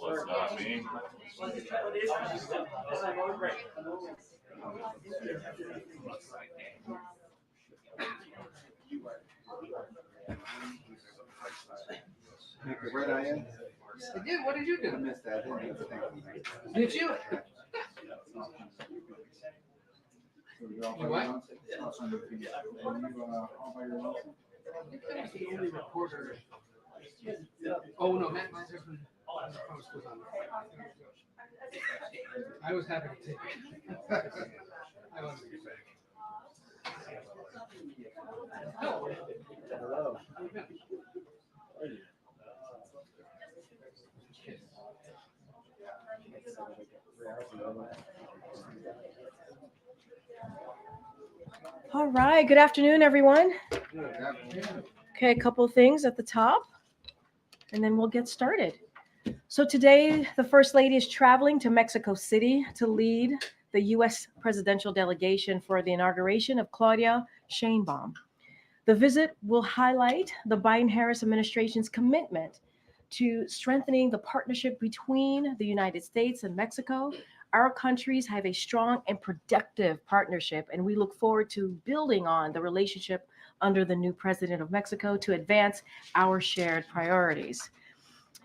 Was not me. Make a red eye in. I did. What did you do? I missed that. I didn't think. Did you? What? All by yourself? The only reporter. Oh no, Matt Miser from the Post was on. I was happy to take it. I wanted to get back. Hello. All right, good afternoon, everyone. Okay, a couple of things at the top, and then we'll get started. So today, the First Lady is traveling to Mexico City to lead the U.S. presidential delegation for the inauguration of Claudia Sheinbaum. The visit will highlight the Biden-Harris administration's commitment to strengthening the partnership between the United States and Mexico. Our countries have a strong and productive partnership, and we look forward to building on the relationship under the new president of Mexico to advance our shared priorities.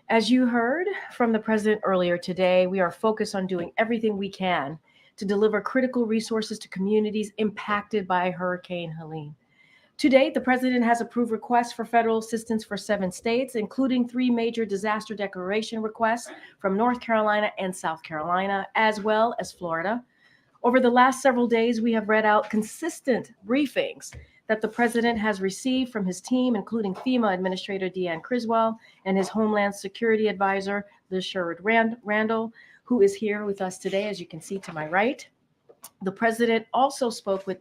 As you heard from the president earlier today, we are focused on doing everything we can to deliver critical resources to communities impacted by Hurricane Helene. To date, the president has approved requests for federal assistance for 7 states, including 3 major disaster declaration requests from North Carolina and South Carolina, as well as Florida. Over the last several days, we have read out consistent briefings that the president has received from his team, including FEMA Administrator Deanne Criswell and his Homeland Security Advisor, Liz Sherwood-Randall, who is here with us today, as you can see to my right. The president also spoke with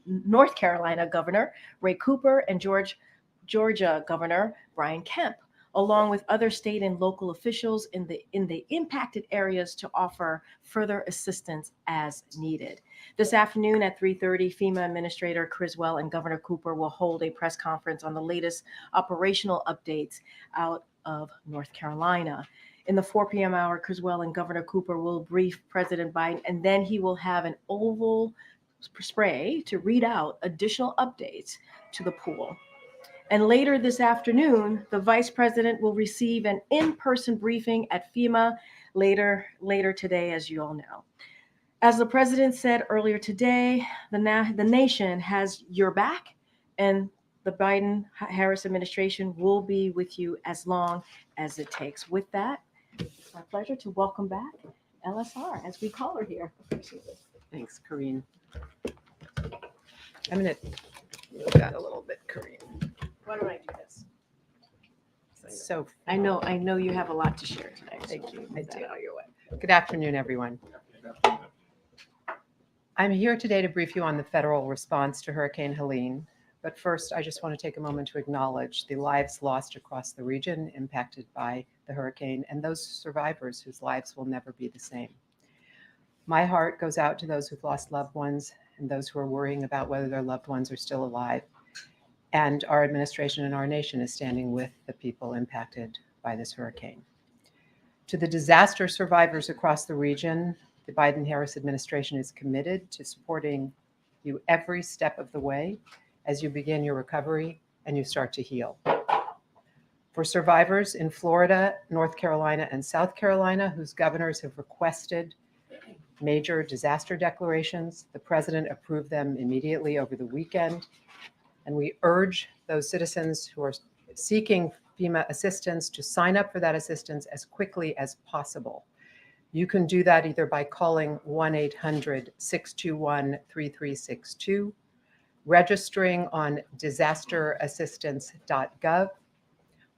North Carolina Governor Ray Cooper and Georgia Governor Brian Kemp, along with other state and local officials in the impacted areas to offer further assistance as needed. This afternoon at 3:30, FEMA Administrator Criswell and Governor Cooper will hold a press conference on the latest operational updates out of North Carolina. In the 4 p.m. hour, Criswell and Governor Cooper will brief President Biden, and then he will have an oval spray to read out additional updates to the pool. And later this afternoon, the vice president will receive an in-person briefing at FEMA later today, as you all know. As the president said earlier today, the nation has your back, and the Biden-Harris administration will be with you as long as it takes. With that, it's my pleasure to welcome back LSR, as we call her here. Thanks, Karine. I'm going to move that a little bit, Karine. Why don't I do this? So I know you have a lot to share today. thank you. I do. Good afternoon, everyone. I'm here today to brief you on the federal response to Hurricane Helene. But first, I just want to take a moment to acknowledge the lives lost across the region impacted by the hurricane and those survivors whose lives will never be the same. My heart goes out to those who've lost loved ones and those who are worrying about whether their loved ones are still alive. And our administration and our nation is standing with the people impacted by this hurricane. To the disaster survivors across the region, the Biden-Harris administration is committed to supporting you every step of the way as you begin your recovery and you start to heal. For survivors in Florida, North Carolina, and South Carolina, whose governors have requested major disaster declarations, the president approved them immediately over the weekend. And we urge those citizens who are seeking FEMA assistance to sign up for that assistance as quickly as possible. You can do that either by calling 1-800-621-3362, registering on disasterassistance.gov,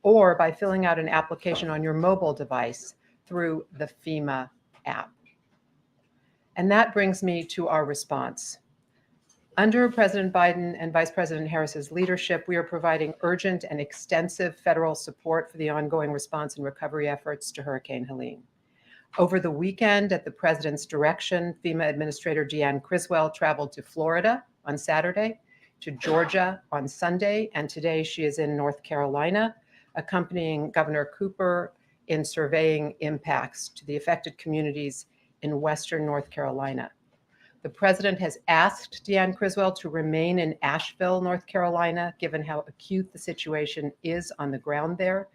or by filling out an application on your mobile device through the FEMA app. And that brings me to our response. Under President Biden and Vice President Harris's leadership, we are providing urgent and extensive federal support for the ongoing response and recovery efforts to Hurricane Helene. Over the weekend, at the president's direction, FEMA Administrator Deanne Criswell traveled to Florida on Saturday, to Georgia on Sunday, and today she is in North Carolina accompanying Governor Cooper in surveying impacts to the affected communities in Western North Carolina. The president has asked Deanne Criswell to remain in Asheville, North Carolina, given how acute the situation is on the ground there,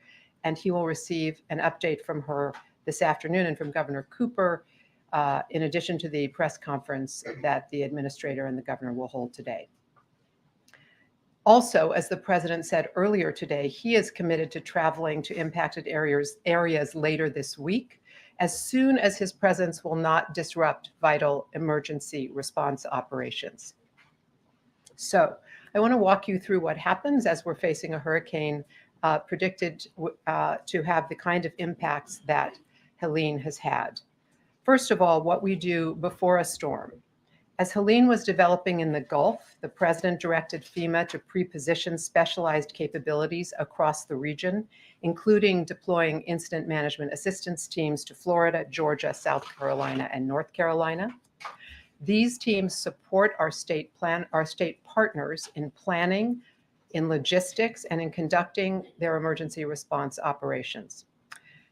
and he will receive an update from her this afternoon and from Governor Cooper, in addition to the press conference that the administrator and the governor will hold today. Also, as the president said earlier today, he is committed to traveling to impacted areas later this week, as soon as his presence will not disrupt vital emergency response operations. So I want to walk you through what happens as we're facing a hurricane predicted to have the kind of impacts that Helene has had. First of all, what we do before a storm. As Helene was developing in the Gulf, the president directed FEMA to pre-position specialized capabilities across the region, including deploying incident management assistance teams to Florida, Georgia, South Carolina, and North Carolina. These teams support our state partners in planning, in logistics, and in conducting their emergency response operations.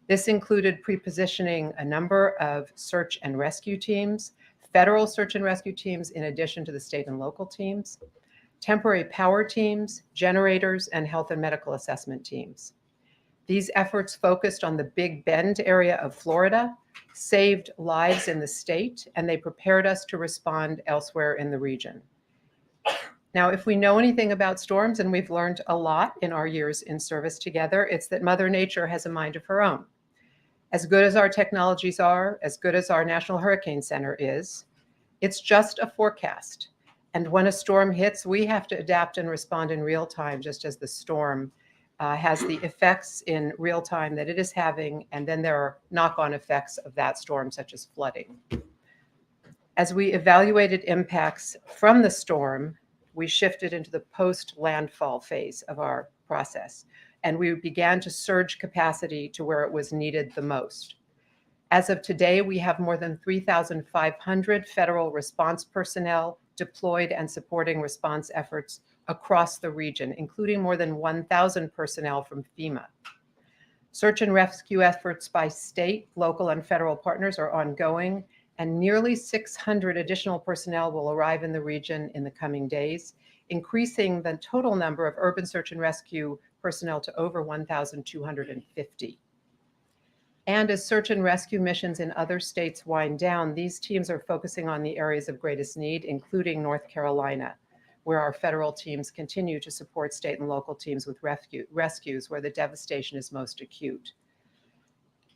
This included pre-positioning a number of search and rescue teams, federal search and rescue teams in addition to the state and local teams, temporary power teams, generators, and health and medical assessment teams. These efforts focused on the Big Bend area of Florida, saved lives in the state, and they prepared us to respond elsewhere in the region. Now, if we know anything about storms, and we've learned a lot in our years in service together, it's that Mother Nature has a mind of her own. As good as our technologies are, as good as our National Hurricane Center is, it's just a forecast. And when a storm hits, we have to adapt and respond in real time, just as the storm has the effects in real time that it is having, and then there are knock-on effects of that storm, such as flooding. As we evaluated impacts from the storm, we shifted into the post-landfall phase of our process, and we began to surge capacity to where it was needed the most. As of today, we have more than 3,500 federal response personnel deployed and supporting response efforts across the region, including more than 1,000 personnel from FEMA. Search and rescue efforts by state, local, and federal partners are ongoing, and nearly 600 additional personnel will arrive in the region in the coming days, increasing the total number of urban search and rescue personnel to over 1,250. And as search and rescue missions in other states wind down, these teams are focusing on the areas of greatest need, including North Carolina, where our federal teams continue to support state and local teams with rescues where the devastation is most acute.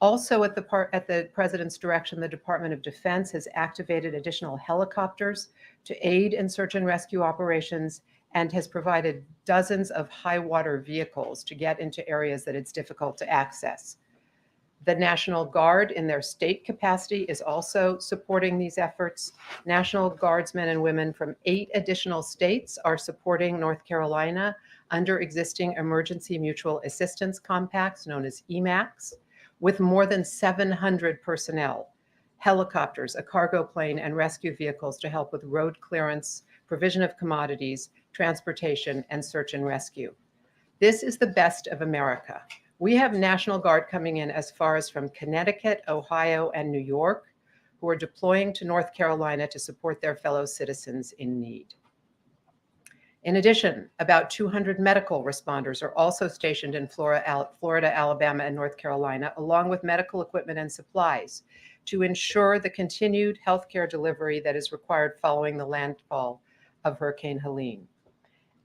Also, at the president's direction, the Department of Defense has activated additional helicopters to aid in search and rescue operations and has provided dozens of high water vehicles to get into areas that it's difficult to access. The National Guard in their state capacity is also supporting these efforts. National Guardsmen and women from 8 additional states are supporting North Carolina under existing emergency mutual assistance compacts known as EMACs, with more than 700 personnel, helicopters, a cargo plane, and rescue vehicles to help with road clearance, provision of commodities, transportation, and search and rescue. This is the best of America. We have National Guard coming in as far as from Connecticut, Ohio, and New York, who are deploying to North Carolina to support their fellow citizens in need. In addition, about 200 medical responders are also stationed in Florida, Alabama, and North Carolina, along with medical equipment and supplies, to ensure the continued healthcare delivery that is required following the landfall of Hurricane Helene.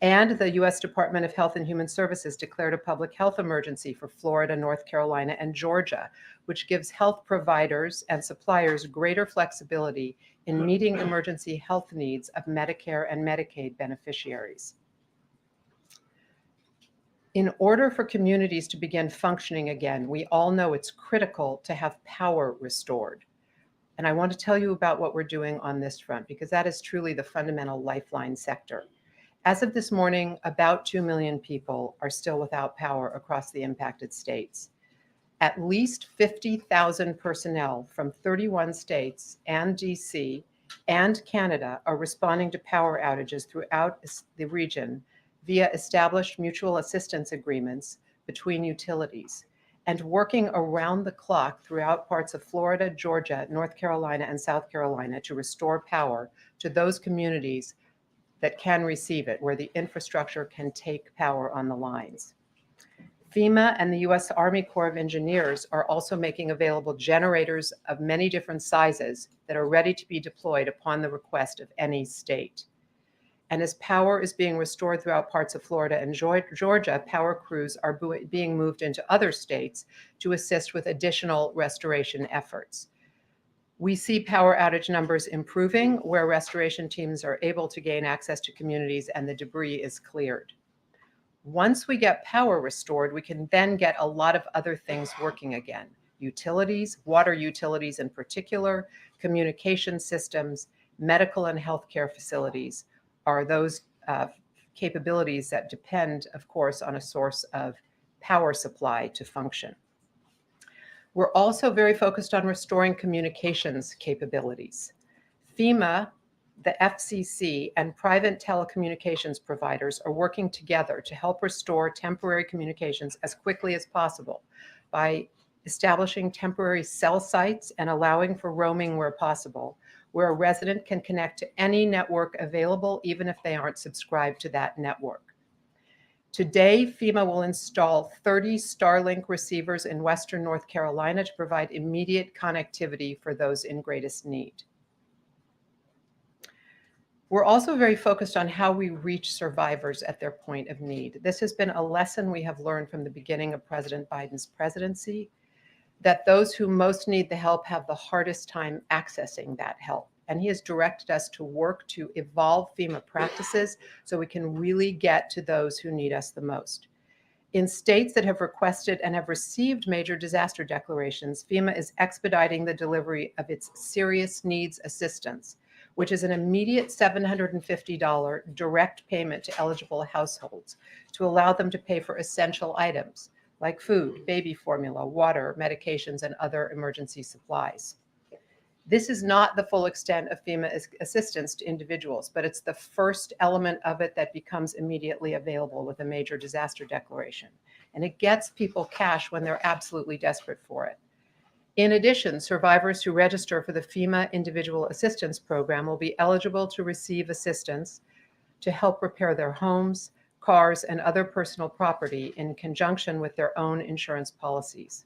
And the U.S. Department of Health and Human Services declared a public health emergency for Florida, North Carolina, and Georgia, which gives health providers and suppliers greater flexibility in meeting emergency health needs of Medicare and Medicaid beneficiaries. In order for communities to begin functioning again, we all know it's critical to have power restored. And I want to tell you about what we're doing on this front, because that is truly the fundamental lifeline sector. As of this morning, about 2 million people are still without power across the impacted states. At least 50,000 personnel from 31 states and DC and Canada are responding to power outages throughout the region via established mutual assistance agreements between utilities and working around the clock throughout parts of Florida, Georgia, North Carolina, and South Carolina to restore power to those communities that can receive it, where the infrastructure can take power on the lines. FEMA and the U.S. Army Corps of Engineers are also making available generators of many different sizes that are ready to be deployed upon the request of any state. And as power is being restored throughout parts of Florida and Georgia, power crews are being moved into other states to assist with additional restoration efforts. We see power outage numbers improving where restoration teams are able to gain access to communities and the debris is cleared. Once we get power restored, we can then get a lot of other things working again. Utilities, water utilities in particular, communication systems, medical and healthcare facilities are those capabilities that depend, of course, on a source of power supply to function. We're also very focused on restoring communications capabilities. FEMA, the FCC, and private telecommunications providers are working together to help restore temporary communications as quickly as possible by establishing temporary cell sites and allowing for roaming where possible, where a resident can connect to any network available, even if they aren't subscribed to that network. Today, FEMA will install 30 Starlink receivers in Western North Carolina to provide immediate connectivity for those in greatest need. We're also very focused on how we reach survivors at their point of need. This has been a lesson we have learned from the beginning of President Biden's presidency, that those who most need the help have the hardest time accessing that help. And he has directed us to work to evolve FEMA practices so we can really get to those who need us the most. In states that have requested and have received major disaster declarations, FEMA is expediting the delivery of its serious needs assistance, which is an immediate $750 direct payment to eligible households to allow them to pay for essential items like food, baby formula, water, medications, and other emergency supplies. This is not the full extent of FEMA assistance to individuals, but it's the first element of it that becomes immediately available with a major disaster declaration. And it gets people cash when they're absolutely desperate for it. In addition, survivors who register for the FEMA Individual Assistance Program will be eligible to receive assistance to help repair their homes, cars, and other personal property in conjunction with their own insurance policies.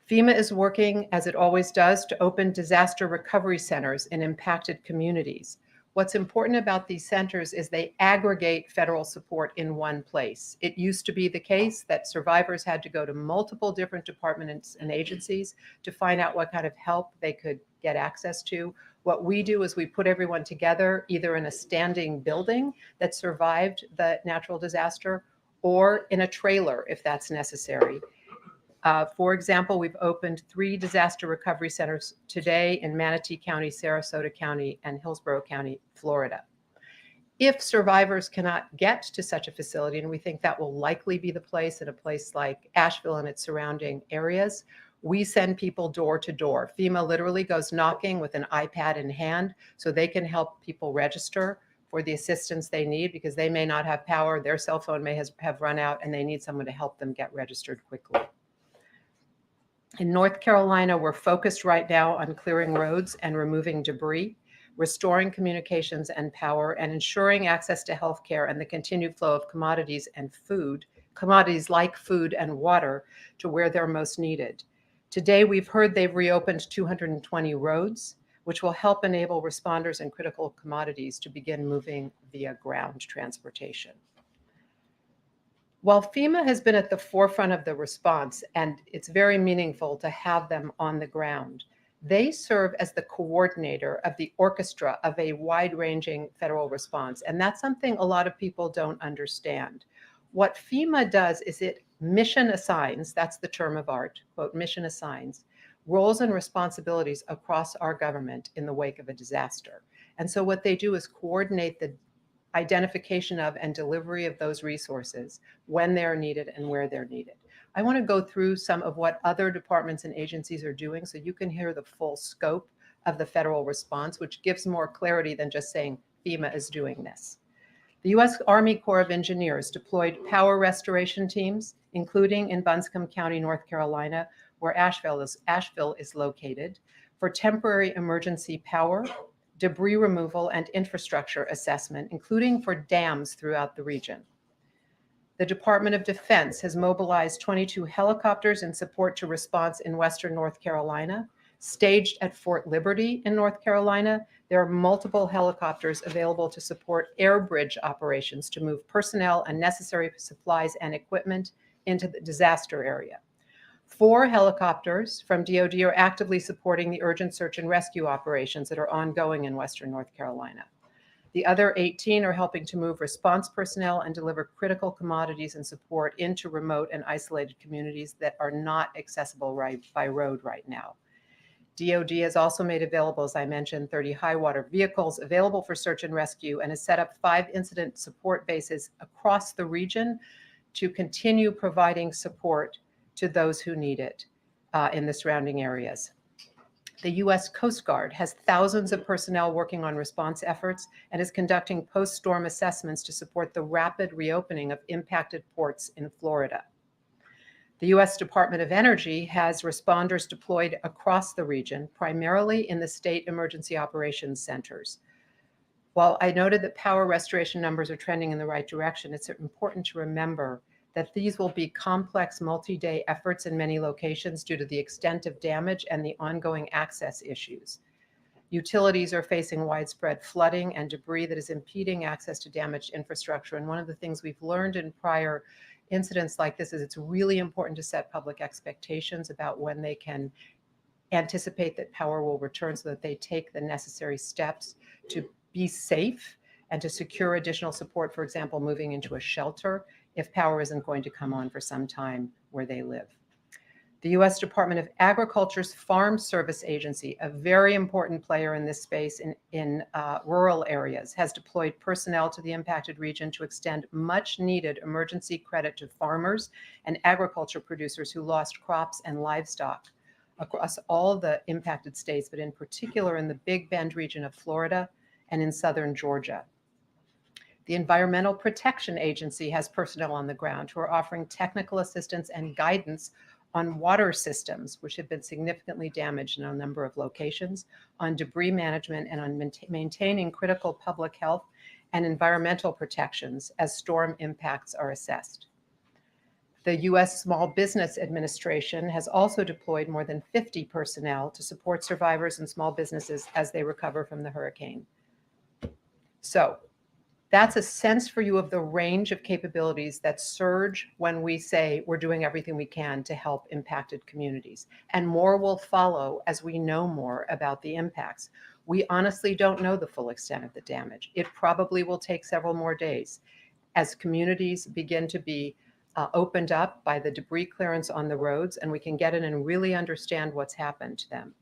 FEMA is working, as it always does, to open disaster recovery centers in impacted communities. What's important about these centers is they aggregate federal support in one place. It used to be the case that survivors had to go to multiple different departments and agencies to find out what kind of help they could get access to. What we do is we put everyone together either in a standing building that survived the natural disaster or in a trailer if that's necessary. For example, we've opened 3 disaster recovery centers today in Manatee County, Sarasota County, and Hillsborough County, Florida. If survivors cannot get to such a facility, and we think that will likely be the place in a place like Asheville and its surrounding areas, we send people door to door. FEMA literally goes knocking with an iPad in hand so they can help people register for the assistance they need because they may not have power, their cell phone may have run out, and they need someone to help them get registered quickly. In North Carolina, we're focused right now on clearing roads and removing debris, restoring communications and power, and ensuring access to healthcare and the continued flow of commodities and food, commodities like food and water, to where they're most needed. Today, we've heard they've reopened 220 roads, which will help enable responders and critical commodities to begin moving via ground transportation. While FEMA has been at the forefront of the response, and it's very meaningful to have them on the ground, they serve as the coordinator of the orchestra of a wide-ranging federal response. And that's something a lot of people don't understand. What FEMA does is it mission assigns, that's the term of art, quote, mission assigns, roles and responsibilities across our government in the wake of a disaster. And so what they do is coordinate the identification of and delivery of those resources when they're needed and where they're needed. I want to go through some of what other departments and agencies are doing so you can hear the full scope of the federal response, which gives more clarity than just saying FEMA is doing this. The U.S. Army Corps of Engineers deployed power restoration teams, including in Buncombe County, North Carolina, where Asheville is located, for temporary emergency power, debris removal, and infrastructure assessment, including for dams throughout the region. The Department of Defense has mobilized 22 helicopters in support to response in western North Carolina. Staged at Fort Liberty in North Carolina, there are multiple helicopters available to support air bridge operations to move personnel and necessary supplies and equipment into the disaster area. 4 helicopters from DoD are actively supporting the urgent search and rescue operations that are ongoing in western North Carolina. The other 18 are helping to move response personnel and deliver critical commodities and support into remote and isolated communities that are not accessible by road right now. DoD has also made available, as I mentioned, 30 high-water vehicles available for search and rescue and has set up 5 incident support bases across the region to continue providing support to those who need it in the surrounding areas. The U.S. Coast Guard has thousands of personnel working on response efforts and is conducting post-storm assessments to support the rapid reopening of impacted ports in Florida. The U.S. Department of Energy has responders deployed across the region, primarily in the state emergency operations centers. While I noted that power restoration numbers are trending in the right direction, it's important to remember that these will be complex multi-day efforts in many locations due to the extent of damage and the ongoing access issues. Utilities are facing widespread flooding and debris that is impeding access to damaged infrastructure. And one of the things we've learned in prior incidents like this is it's really important to set public expectations about when they can anticipate that power will return so that they take the necessary steps to be safe and to secure additional support, for example, moving into a shelter if power isn't going to come on for some time where they live. The U.S. Department of Agriculture's Farm Service Agency, a very important player in this space in rural areas, has deployed personnel to the impacted region to extend much needed emergency credit to farmers and agriculture producers who lost crops and livestock across all the impacted states, but in particular in the Big Bend region of Florida and in southern Georgia. The Environmental Protection Agency has personnel on the ground who are offering technical assistance and guidance on water systems, which have been significantly damaged in a number of locations, on debris management, and on maintaining critical public health and environmental protections as storm impacts are assessed. The U.S. Small Business Administration has also deployed more than 50 personnel to support survivors and small businesses as they recover from the hurricane. So, that's a sense for you of the range of capabilities that surge when we say we're doing everything we can to help impacted communities. And more will follow as we know more about the impacts. We honestly don't know the full extent of the damage. It probably will take several more days as communities begin to be opened up by the debris clearance on the roads, and we can get in and really understand what's happened to them.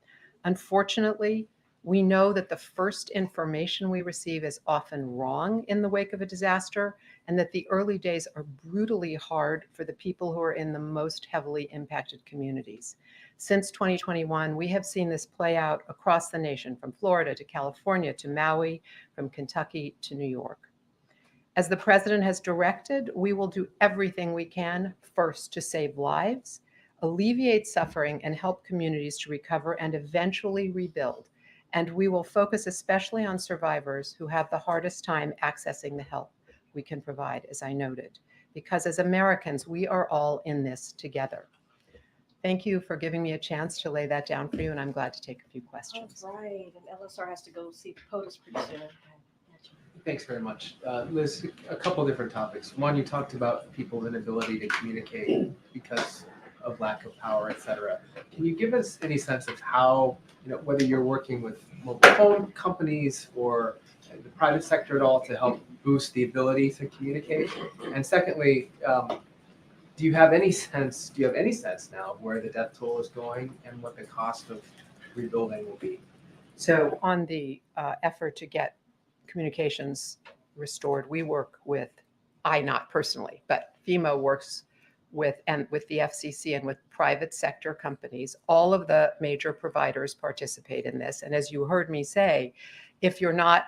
Unfortunately, we know that the first information we receive is often wrong in the wake of a disaster, and that the early days are brutally hard for the people who are in the most heavily impacted communities. Since 2021, we have seen this play out across the nation, from Florida to California to Maui, from Kentucky to New York. As the president has directed, we will do everything we can first to save lives, alleviate suffering, and help communities to recover and eventually rebuild. And we will focus especially on survivors who have the hardest time accessing the help we can provide, as I noted, because as Americans, we are all in this together. Thank you for giving me a chance to lay that down for you, and I'm glad to take a few questions. All right, and LSR has to go see POTUS pretty soon. Thanks very much. Liz, a couple different topics. One, you talked about people's inability to communicate because of lack of power, et cetera. Can you give us any sense of how, whether you're working with mobile phone companies or the private sector at all to help boost the ability to communicate? And secondly, do you have any sense now of where the death toll is going and what the cost of rebuilding will be? So on the effort to get communications restored, we work with, not personally, but FEMA works with the FCC and with private sector companies. All of the major providers participate in this. And as you heard me say, if you're not,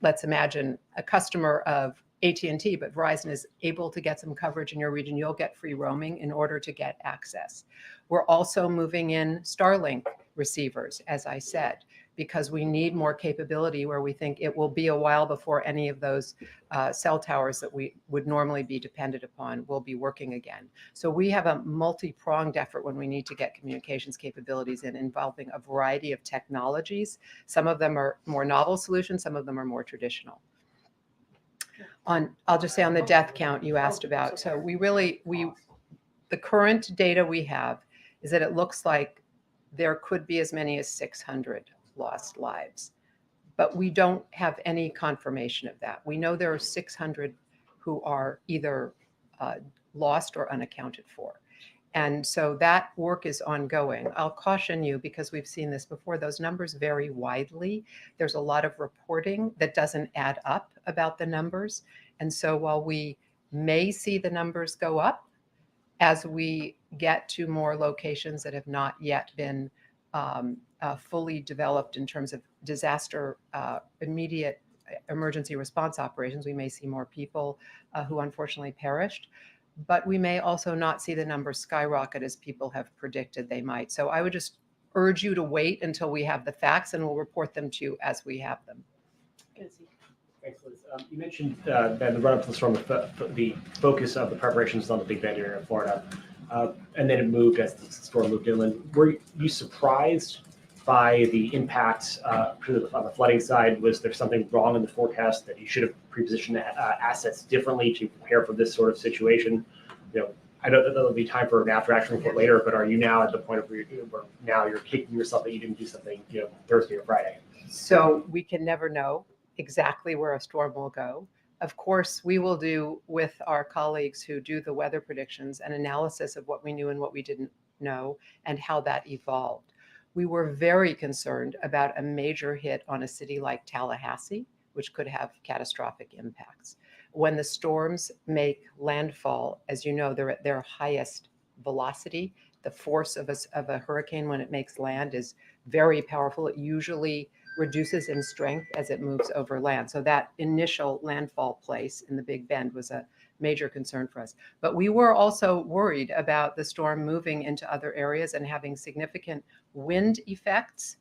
let's imagine, a customer of AT&T, but Verizon is able to get some coverage in your region, you'll get free roaming in order to get access. We're also moving in Starlink receivers, as I said, because we need more capability where we think it will be a while before any of those cell towers that we would normally be dependent upon will be working again. So we have a multi-pronged effort when we need to get communications capabilities in, involving a variety of technologies. Some of them are more novel solutions, some of them are more traditional. I'll just say on the death count you asked about. So the current data we have is that it looks like there could be as many as 600 lost lives, but we don't have any confirmation of that. We know there are 600 who are either lost or unaccounted for. And so that work is ongoing. I'll caution you, because we've seen this before, those numbers vary widely. There's a lot of reporting that doesn't add up about the numbers. And so while we may see the numbers go up as we get to more locations that have not yet been fully developed in terms of disaster immediate emergency response operations, we may see more people who unfortunately perished. But we may also not see the numbers skyrocket as people have predicted they might. So I would just urge you to wait until we have the facts, and we'll report them to you as we have them. Thanks, Liz. You mentioned that in the run-up to the storm, the focus of the preparations was on the Big Bend area of Florida, and then it moved as the storm moved inland. Were you surprised by the impacts on the flooding side? Was there something wrong in the forecast that you should have pre-positioned assets differently to prepare for this sort of situation? I know that there'll be time for an after-action report later, but are you now at the point of where now you're kicking yourself that you didn't do something, Thursday or Friday? So we can never know exactly where a storm will go. Of course, we will do, with our colleagues who do the weather predictions, an analysis of what we knew and what we didn't know and how that evolved. We were very concerned about a major hit on a city like Tallahassee, which could have catastrophic impacts. When the storms make landfall, as you know, they're at their highest velocity. The force of a hurricane when it makes land is very powerful. It usually reduces in strength as it moves over land. So that initial landfall place in the Big Bend was a major concern for us. But we were also worried about the storm moving into other areas and having significant wind effects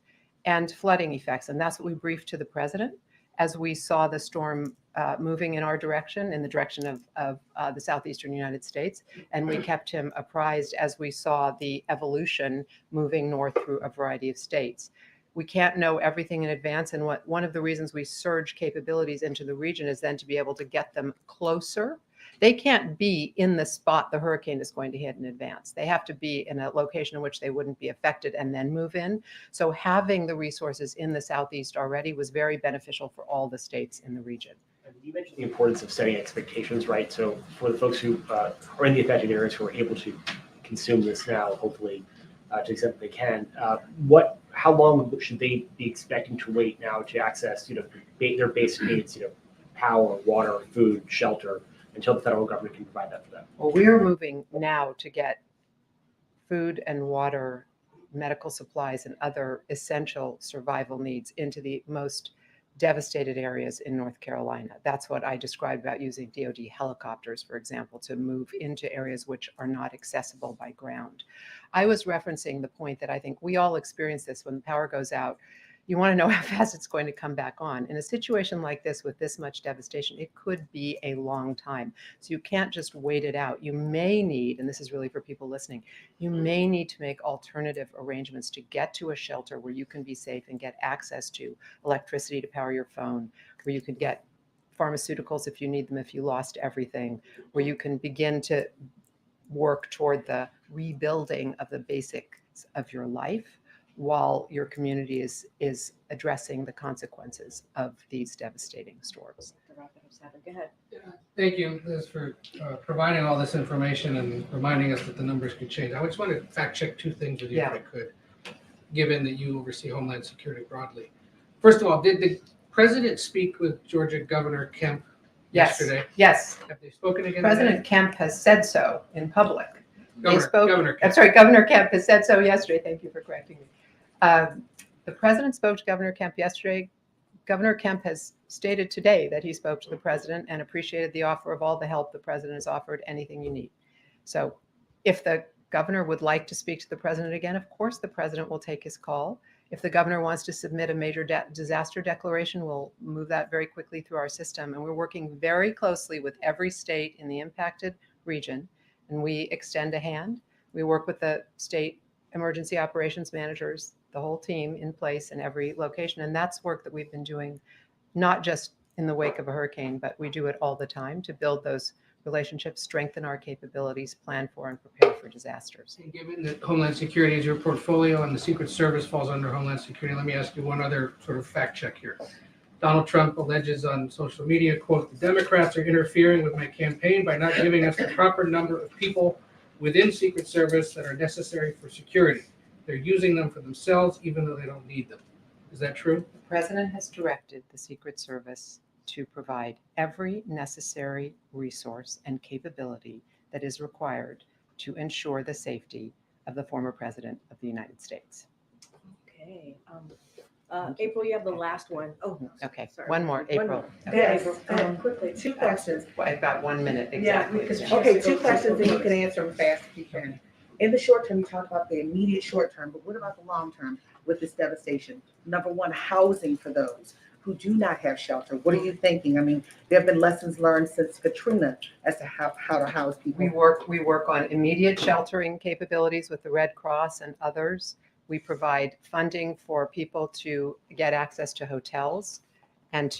and flooding effects. And that's what we briefed to the president as we saw the storm moving in our direction, in the direction of the southeastern United States. And we kept him apprised as we saw the evolution moving north through a variety of states. We can't know everything in advance. And one of the reasons we surge capabilities into the region is then to be able to get them closer. They can't be in the spot the hurricane is going to hit in advance. They have to be in a location in which they wouldn't be affected and then move in. So having the resources in the southeast already was very beneficial for all the states in the region. And you mentioned the importance of setting expectations, right? So for the folks who are in the affected areas who are able to consume this now, hopefully to the extent that they can, how long should they be expecting to wait now to access, their basic needs, power, water, food, shelter, until the federal government can provide that for them? Well, we are moving now to get food and water, medical supplies, and other essential survival needs into the most devastated areas in North Carolina. That's what I described about using DoD helicopters, for example, to move into areas which are not accessible by ground. I was referencing the point that I think we all experience this when the power goes out. You want to know how fast it's going to come back on. In a situation like this with this much devastation, it could be a long time. So you can't just wait it out. You may need, and this is really for people listening, you may need to make alternative arrangements to get to a shelter where you can be safe and get access to electricity to power your phone, where you can get pharmaceuticals if you need them, if you lost everything, where you can begin to work toward the rebuilding of the basics of your life, while your community is addressing the consequences of these devastating storms. Go ahead. Thank you, Liz, for providing all this information and reminding us that the numbers could change. I just want to fact check two things with you, if I could, given that you oversee Homeland Security broadly. First of all, did the president speak with Georgia Governor Kemp yesterday? Yes. Have they spoken again? President Kemp has said so in public. Governor Kemp. I'm sorry, Governor Kemp has said so yesterday. Thank you for correcting me. The president spoke to Governor Kemp yesterday. Governor Kemp has stated today that he spoke to the president and appreciated the offer of all the help the president has offered, anything you need. So if the governor would like to speak to the president again, of course the president will take his call. If the governor wants to submit a major disaster declaration, we'll move that very quickly through our system. And we're working very closely with every state in the impacted region, and we extend a hand. We work with the state emergency operations managers, the whole team in place in every location. And that's work that we've been doing, not just in the wake of a hurricane, but we do it all the time to build those relationships, strengthen our capabilities, plan for and prepare for disasters. And given that Homeland Security is your portfolio and the Secret Service falls under Homeland Security, let me ask you one other sort of fact check here. Donald Trump alleges on social media, quote, "The Democrats are interfering with my campaign by not giving us the proper number of people within Secret Service that are necessary for security. They're using them for themselves even though they don't need them." Is that true? The president has directed the Secret Service to provide every necessary resource and capability that is required to ensure the safety of the former president of the United States. Okay. April, you have the last one. Oh, Okay, sorry. one more, April. more. Okay. Yes, April. quickly, two questions. About 1 minute, Yeah, exactly. because, Yeah. okay, two questions, and you can answer them fast if you can. In the short term, you talked about the immediate short term, but what about the long term with this devastation? Number one, housing for those who do not have shelter. What are you thinking? I mean, there have been lessons learned since Katrina as to how to house people. We work on immediate sheltering capabilities with the Red Cross and others. We provide funding for people to get access to hotels and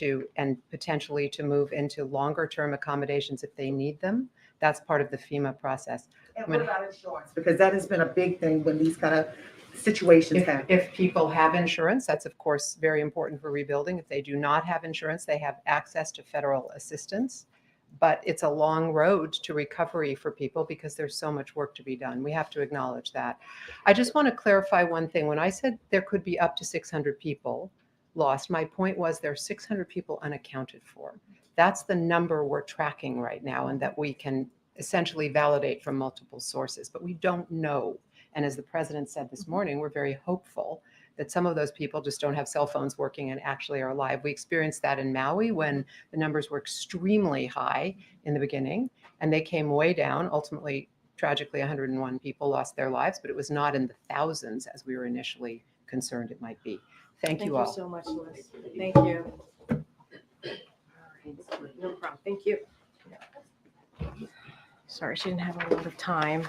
potentially to move into longer term accommodations if they need them. That's part of the FEMA process. And what about insurance? Because that has been a big thing when these kind of situations happen. If people have insurance, that's of course very important for rebuilding. If they do not have insurance, they have access to federal assistance. But it's a long road to recovery for people because there's so much work to be done. We have to acknowledge that. I just want to clarify one thing. When I said there could be up to 600 people lost, my point was there are 600 people unaccounted for. That's the number we're tracking right now and that we can essentially validate from multiple sources, but we don't know. And as the president said this morning, we're very hopeful that some of those people just don't have cell phones working and actually are alive. We experienced that in Maui when the numbers were extremely high in the beginning and they came way down. Ultimately, tragically, 101 people lost their lives, but it was not in the thousands as we were initially concerned it might be. Thank you all. Thank you so much, Liz. Thank you. No problem. Thank you. Sorry, she didn't have a lot of time.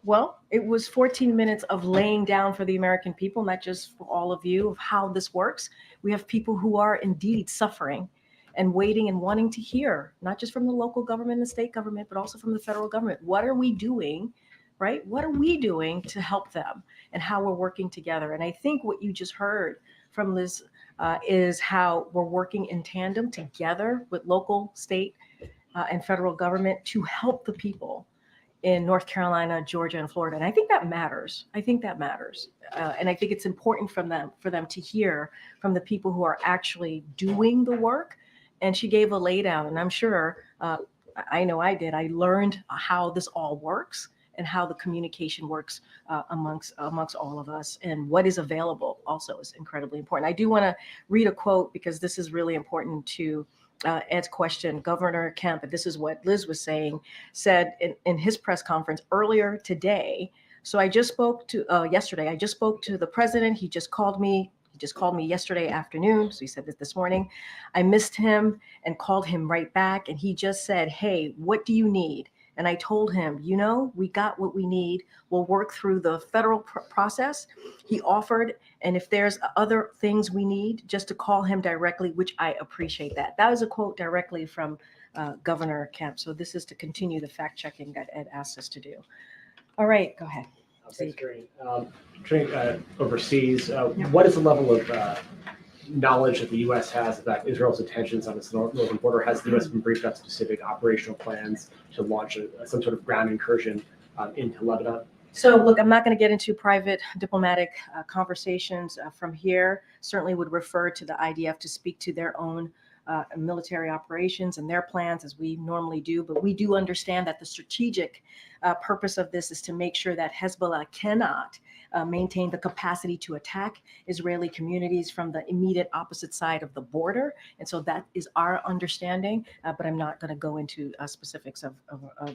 Well, it was 14 minutes of laying down for the American people, not just for all of you, of how this works. We have people who are indeed suffering and waiting and wanting to hear, not just from the local government and the state government, but also from the federal government. What are we doing, right? What are we doing to help them and how we're working together? And I think what you just heard from Liz is how we're working in tandem together with local, state, and federal government to help the people in North Carolina, Georgia, and Florida. And I think that matters. And I think it's important for them to hear from the people who are actually doing the work. And she gave a laydown, and I'm sure, I know I did. I learned how this all works and how the communication works amongst all of us, and what is available also is incredibly important. I do want to read a quote because this is really important to Ed's question. Governor Kemp, and this is what Liz was saying, said in his press conference earlier today. So I just spoke to yesterday. I just spoke to the president. He just called me. He just called me yesterday afternoon. So he said this morning. I missed him and called him right back. And he just said, "Hey, what do you need?" And I told him, we got what we need. We'll work through the federal process. He offered, and if there's other things we need, just to call him directly, which I appreciate that. That was a quote directly from Governor Kemp. So this is to continue the fact checking that Ed asked us to do. All right, go ahead. Thanks, Karine. Overseas, what is the level of knowledge that the U.S. has about Israel's intentions on its northern border? Has the U.S. been briefed on specific operational plans to launch some sort of ground incursion into Lebanon? So look, I'm not going to get into private diplomatic conversations from here. Certainly would refer to the IDF to speak to their own military operations and their plans as we normally do. But we do understand that the strategic purpose of this is to make sure that Hezbollah cannot maintain the capacity to attack Israeli communities from the immediate opposite side of the border. And so that is our understanding, but I'm not going to go into specifics of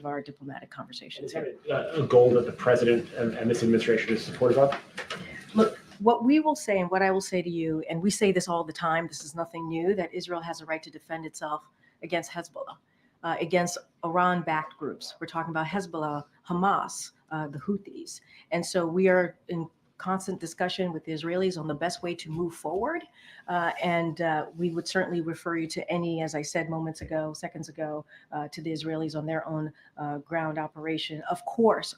our diplomatic conversations Is here. that a goal that the president and this administration is supportive of? Look, what we will say and what I will say to you, and we say this all the time, this is nothing new, that Israel has a right to defend itself against Hezbollah, against Iran-backed groups. We're talking about Hezbollah, Hamas, the Houthis. And so we are in constant discussion with the Israelis on the best way to move forward. And we would certainly refer you to any, as I said seconds ago, to the Israelis on their own ground operation. Of course,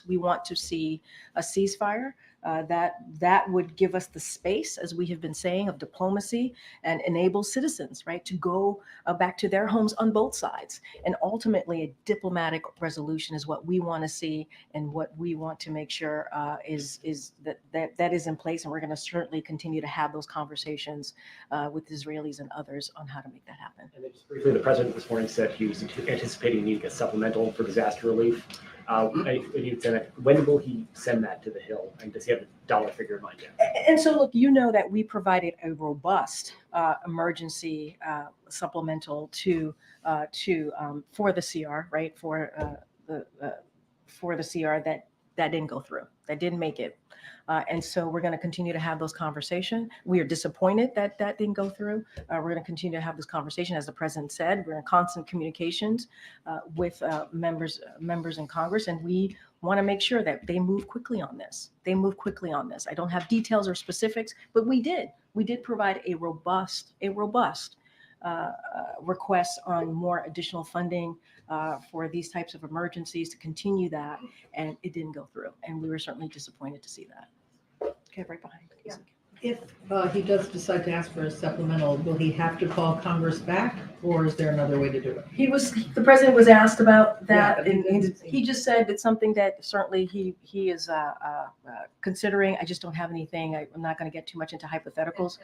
we want to see a ceasefire. That would give us the space, as we have been saying, of diplomacy and enable citizens, right, to go back to their homes on both sides. And ultimately, a diplomatic resolution is what we want to see, and what we want to make sure is that is in place. And we're going to certainly continue to have those conversations with Israelis and others on how to make that happen. And then just briefly, the president this morning said he was anticipating needing a supplemental for disaster relief. When will he send that to the Hill? And does he have a dollar figure in mind yet? And so, look, you know that we provided a robust emergency supplemental for the CR, right? For the CR that didn't go through, that didn't make it. And so we're going to continue to have those conversations. We are disappointed that didn't go through. We're going to continue to have this conversation. As the president said, we're in constant communications with members in Congress, and we want to make sure that they move quickly on this. I don't have details or specifics, but we did provide a robust request on more additional funding for these types of emergencies to continue that, and it didn't go through. And we were certainly disappointed to see that. Okay, right behind. Yeah. If he does decide to ask for a supplemental, will he have to call Congress back, or is there another way to do it? The president was asked about that, Yeah, but and he just said it's something that certainly he is considering. I just don't have anything. I'm not going to get too much into hypotheticals.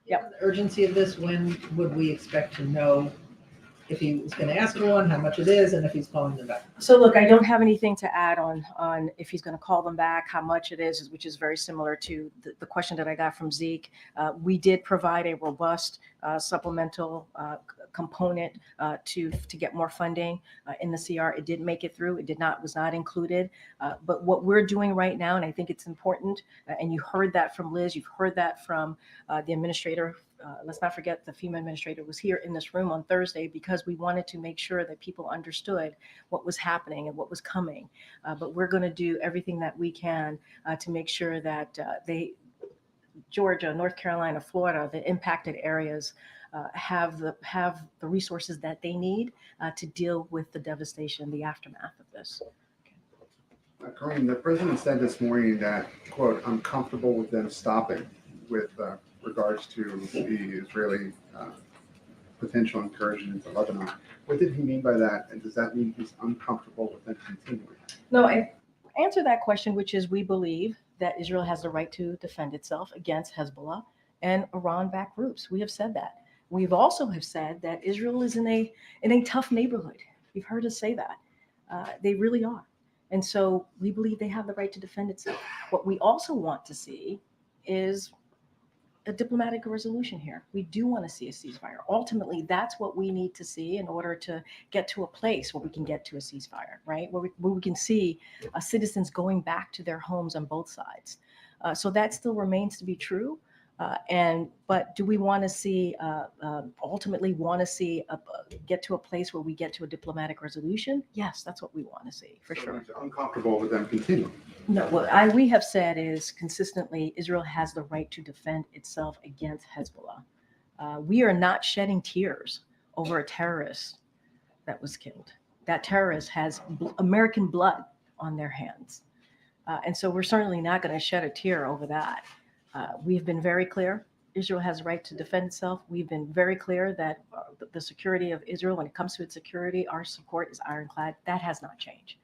Yeah. The urgency of this, when would we expect to know if he was going to ask for one, how much it is, and if he's calling them back? So look, I don't have anything to add on if he's going to call them back, how much it is, which is very similar to the question that I got from Zeke. We did provide a robust supplemental component to get more funding in the CR. It did make it through. Was not included. But what we're doing right now, and I think it's important, and you heard that from Liz, you've heard that from the administrator. Let's not forget the FEMA administrator was here in this room on Thursday because we wanted to make sure that people understood what was happening and what was coming. But we're going to do everything that we can to make sure that Georgia, North Carolina, Florida, the impacted areas have the resources that they need to deal with the devastation, the aftermath of this. Karine, the president said this morning that, quote, "I'm comfortable with them stopping," with regards to the Israeli potential incursion into Lebanon. What did he mean by that? And does that mean he's uncomfortable with them continuing? No, I answer that question, which is we believe that Israel has the right to defend itself against Hezbollah and Iran-backed groups. We have said that. We've also have said that Israel is in a tough neighborhood. You've heard us say that. They really are. And so we believe they have the right to defend itself. What we also want to see is a diplomatic resolution here. We do want to see a ceasefire. Ultimately, that's what we need to see in order to get to a place where we can get to a ceasefire, right? Where we can see citizens going back to their homes on both sides. So that still remains to be true. But do we want to see, ultimately want to see get to a place where we get to a diplomatic resolution? Yes, that's what we want to see, for sure. He's uncomfortable with them continuing. No, what we have said is consistently, Israel has the right to defend itself against Hezbollah. We are not shedding tears over a terrorist that was killed. That terrorist has American blood on their hands. And so we're certainly not going to shed a tear over that. We've been very clear. Israel has the right to defend itself. We've been very clear that the security of Israel, when it comes to its security, our support is ironclad. That has not changed.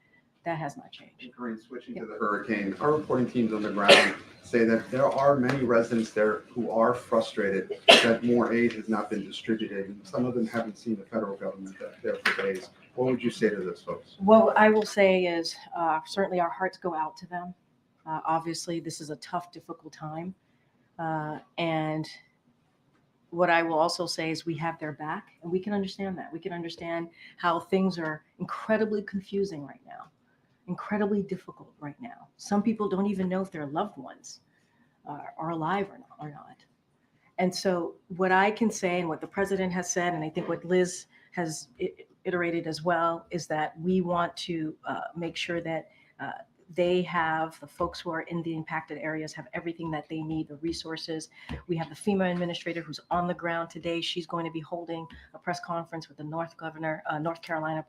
That has not changed. Karine, switching to the hurricane, our reporting teams on the ground say that there are many residents there who are frustrated that more aid has not been distributed. And some of them haven't seen the federal government there for days. What would you say to those folks? What I will say is certainly our hearts go out to them. Obviously, this is a tough, difficult time. And what I will also say is we have their back, and we can understand that. We can understand how things are incredibly confusing right now, incredibly difficult right now. Some people don't even know if their loved ones are alive or not. And so what I can say and what the president has said, and I think what Liz has iterated as well, is that we want to make sure that they have, the folks who are in the impacted areas have everything that they need, the resources. We have the FEMA administrator who's on the ground today. She's going to be holding a press conference with the North Carolina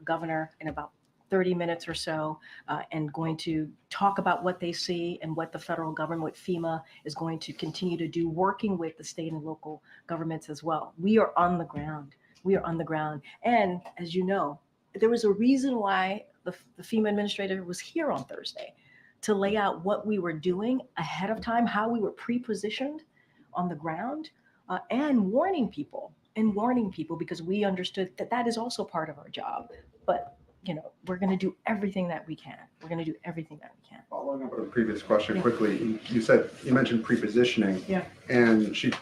governor in about 30 minutes or so, and going to talk about what they see and what the federal government, what FEMA is going to continue to do, working with the state and local governments as well. We are on the ground. We are on the ground. And as you know, there was a reason why the FEMA administrator was here on Thursday to lay out what we were doing ahead of time, how we were pre-positioned on the ground, and warning people because we understood that that is also part of our job. But we're going to do everything that we can. Following up on a previous question quickly, you mentioned pre-positioning. Yeah. And she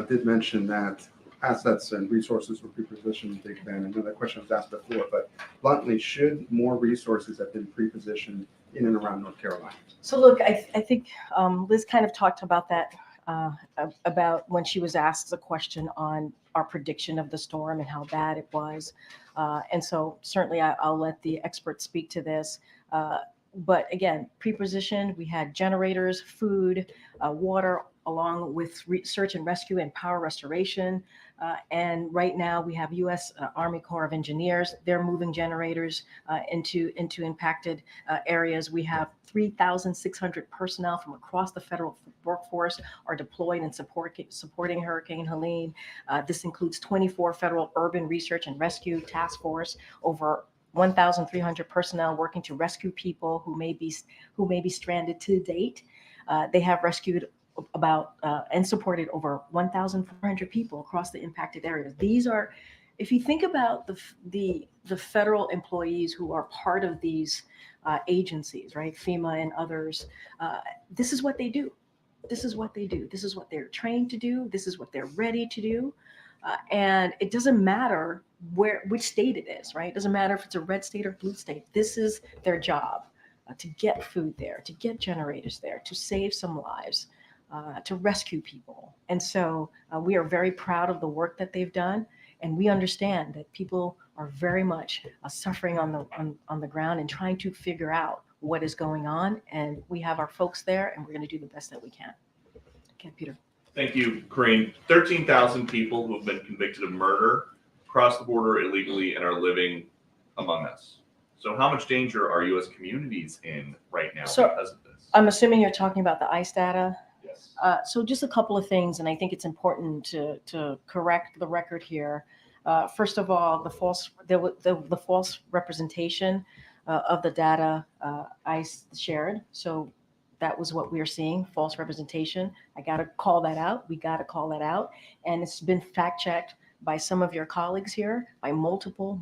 did mention that assets and resources were pre-positioned in Big Bend. I know that question was asked before, but bluntly, should more resources have been pre-positioned in and around North Carolina? So look, I think Liz kind of talked about that, about when she was asked a question on our prediction of the storm and how bad it was. And so certainly I'll let the experts speak to this. But again, pre-positioned, we had generators, food, water, along with search and rescue and power restoration. And right now we have U.S. Army Corps of Engineers. They're moving generators into impacted areas. We have 3,600 personnel from across the federal workforce are deployed and supporting Hurricane Helene. This includes 24 federal urban research and rescue task force, over 1,300 personnel working to rescue people who may be stranded to date. They have rescued about and supported over 1,400 people across the impacted areas. These are, if you think about the federal employees who are part of these agencies, right, FEMA and others, this is what they do. This is what they do. This is what they're trained to do. This is what they're ready to do. And it doesn't matter which state it is, right? It doesn't matter if it's a red state or blue state. This is their job, to get food there, to get generators there, to save some lives, to rescue people. And so we are very proud of the work that they've done. And we understand that people are very much suffering on the ground and trying to figure out what is going on. And we have our folks there, and we're going to do the best that we can. Okay, Peter. Thank you, Karine. 13,000 people who have been convicted of murder crossed the border illegally and are living among us. So how much danger are U.S. communities in right now because of this? I'm assuming you're talking about the ICE data. Yes. So just a couple of things, and I think it's important to correct the record here. First of all, the false representation of the data ICE shared. So that was what we are seeing, false representation. I got to call that out. We got to call that out. And it's been fact checked by some of your colleagues here, by multiple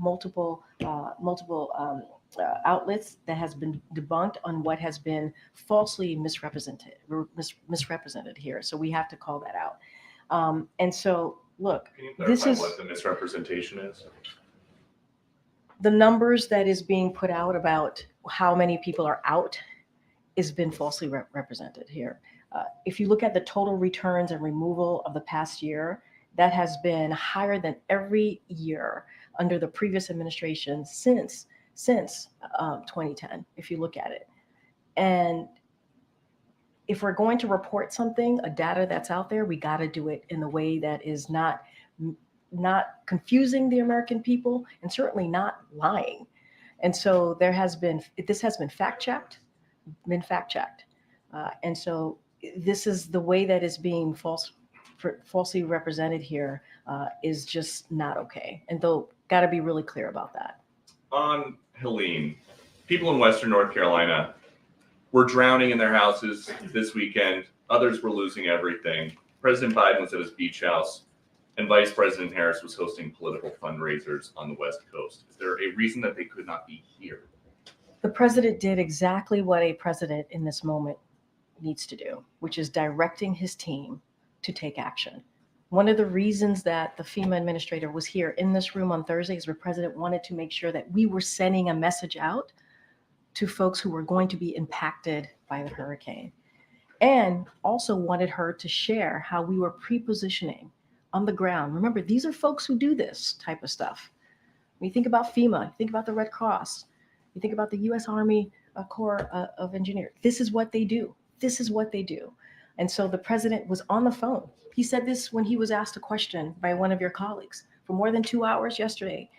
outlets that has been debunked on what has been falsely misrepresented here. So we have to call that out. And so, look, Can you clarify what the misrepresentation is? The numbers that is being put out about how many people are out has been falsely represented here. If you look at the total returns and removal of the past year, that has been higher than every year under the previous administration since 2010, if you look at it. And if we're going to report something, a data that's out there, we got to do it in a way that is not confusing the American people and certainly not lying. And so this has been fact checked. And so this is the way that is being falsely represented here is just not okay. And they'll got to be really clear about that. On Helene, people in Western North Carolina were drowning in their houses this weekend. Others were losing everything. President Biden was at his beach house, and Vice President Harris was hosting political fundraisers on the West Coast. Is there a reason that they could not be here? The president did exactly what a president in this moment needs to do, which is directing his team to take action. One of the reasons that the FEMA administrator was here in this room on Thursday is the president wanted to make sure that we were sending a message out to folks who were going to be impacted by the hurricane, and also wanted her to share how we were pre-positioning on the ground. Remember, these are folks who do this type of stuff. When you think about FEMA, you think about the Red Cross, you think about the U.S. Army Corps of Engineers. This is what they do. This is what they do. And so the president was on the phone. He said this when he was asked a question by one of your colleagues for more than 2 hours yesterday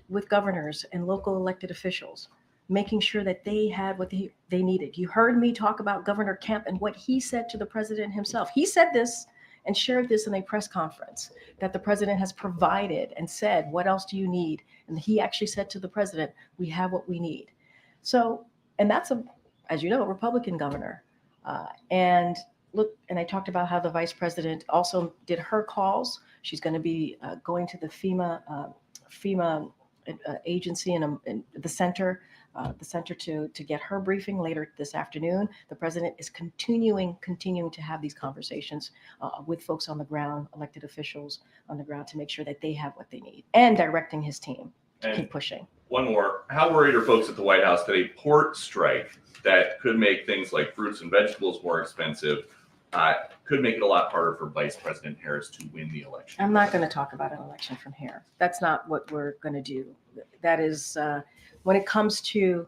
with governors and local elected officials, making sure that they had what they needed. You heard me talk about Governor Kemp and what he said to the president himself. He said this and shared this in a press conference, that the president has provided and said, what else do you need? And he actually said to the president, we have what we need. So, and that's as you know, a Republican governor. And I talked about how the vice president also did her calls. She's going to be going to the FEMA agency and the center to get her briefing later this afternoon. The president is continuing to have these conversations with folks on the ground, elected officials on the ground, to make sure that they have what they need, and directing his team to keep pushing. One more. How worried are folks at the White House that a port strike that could make things like fruits and vegetables more expensive could make it a lot harder for Vice President Harris to win the election? I'm not going to talk about an election from here. That's not what we're going to do. That is, when it comes to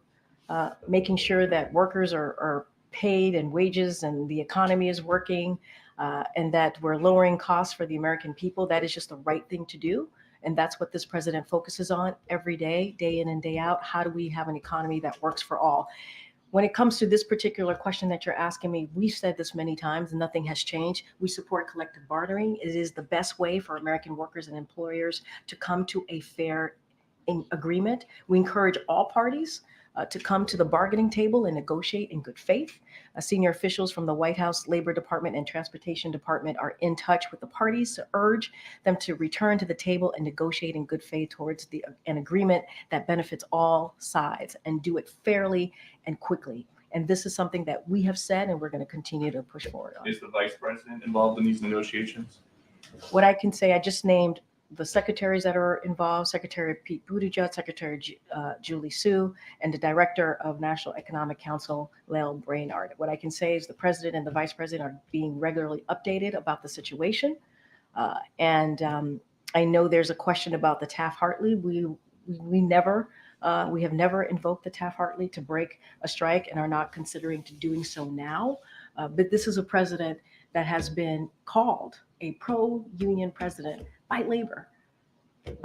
making sure that workers are paid and wages and the economy is working, and that we're lowering costs for the American people, that is just the right thing to do. And that's what this president focuses on every day, day in and day out. How do we have an economy that works for all? When it comes to this particular question that you're asking me, we've said this many times and nothing has changed. We support collective bargaining. It is the best way for American workers and employers to come to a fair agreement. We encourage all parties to come to the bargaining table and negotiate in good faith. Senior officials from the White House Labor Department and Transportation Department are in touch with the parties to urge them to return to the table and negotiate in good faith towards an agreement that benefits all sides, and do it fairly and quickly. And this is something that we have said, and we're going to continue to push forward on. Is the vice president involved in these negotiations? What I can say, I just named the secretaries that are involved: Secretary Pete Buttigieg, Secretary Julie Su, and the Director of National Economic Council, Lael Brainard. What I can say is the president and the vice president are being regularly updated about the situation. And I know there's a question about the Taft-Hartley. We have never invoked the Taft-Hartley to break a strike, and are not considering doing so now. But this is a president that has been called a pro-union president by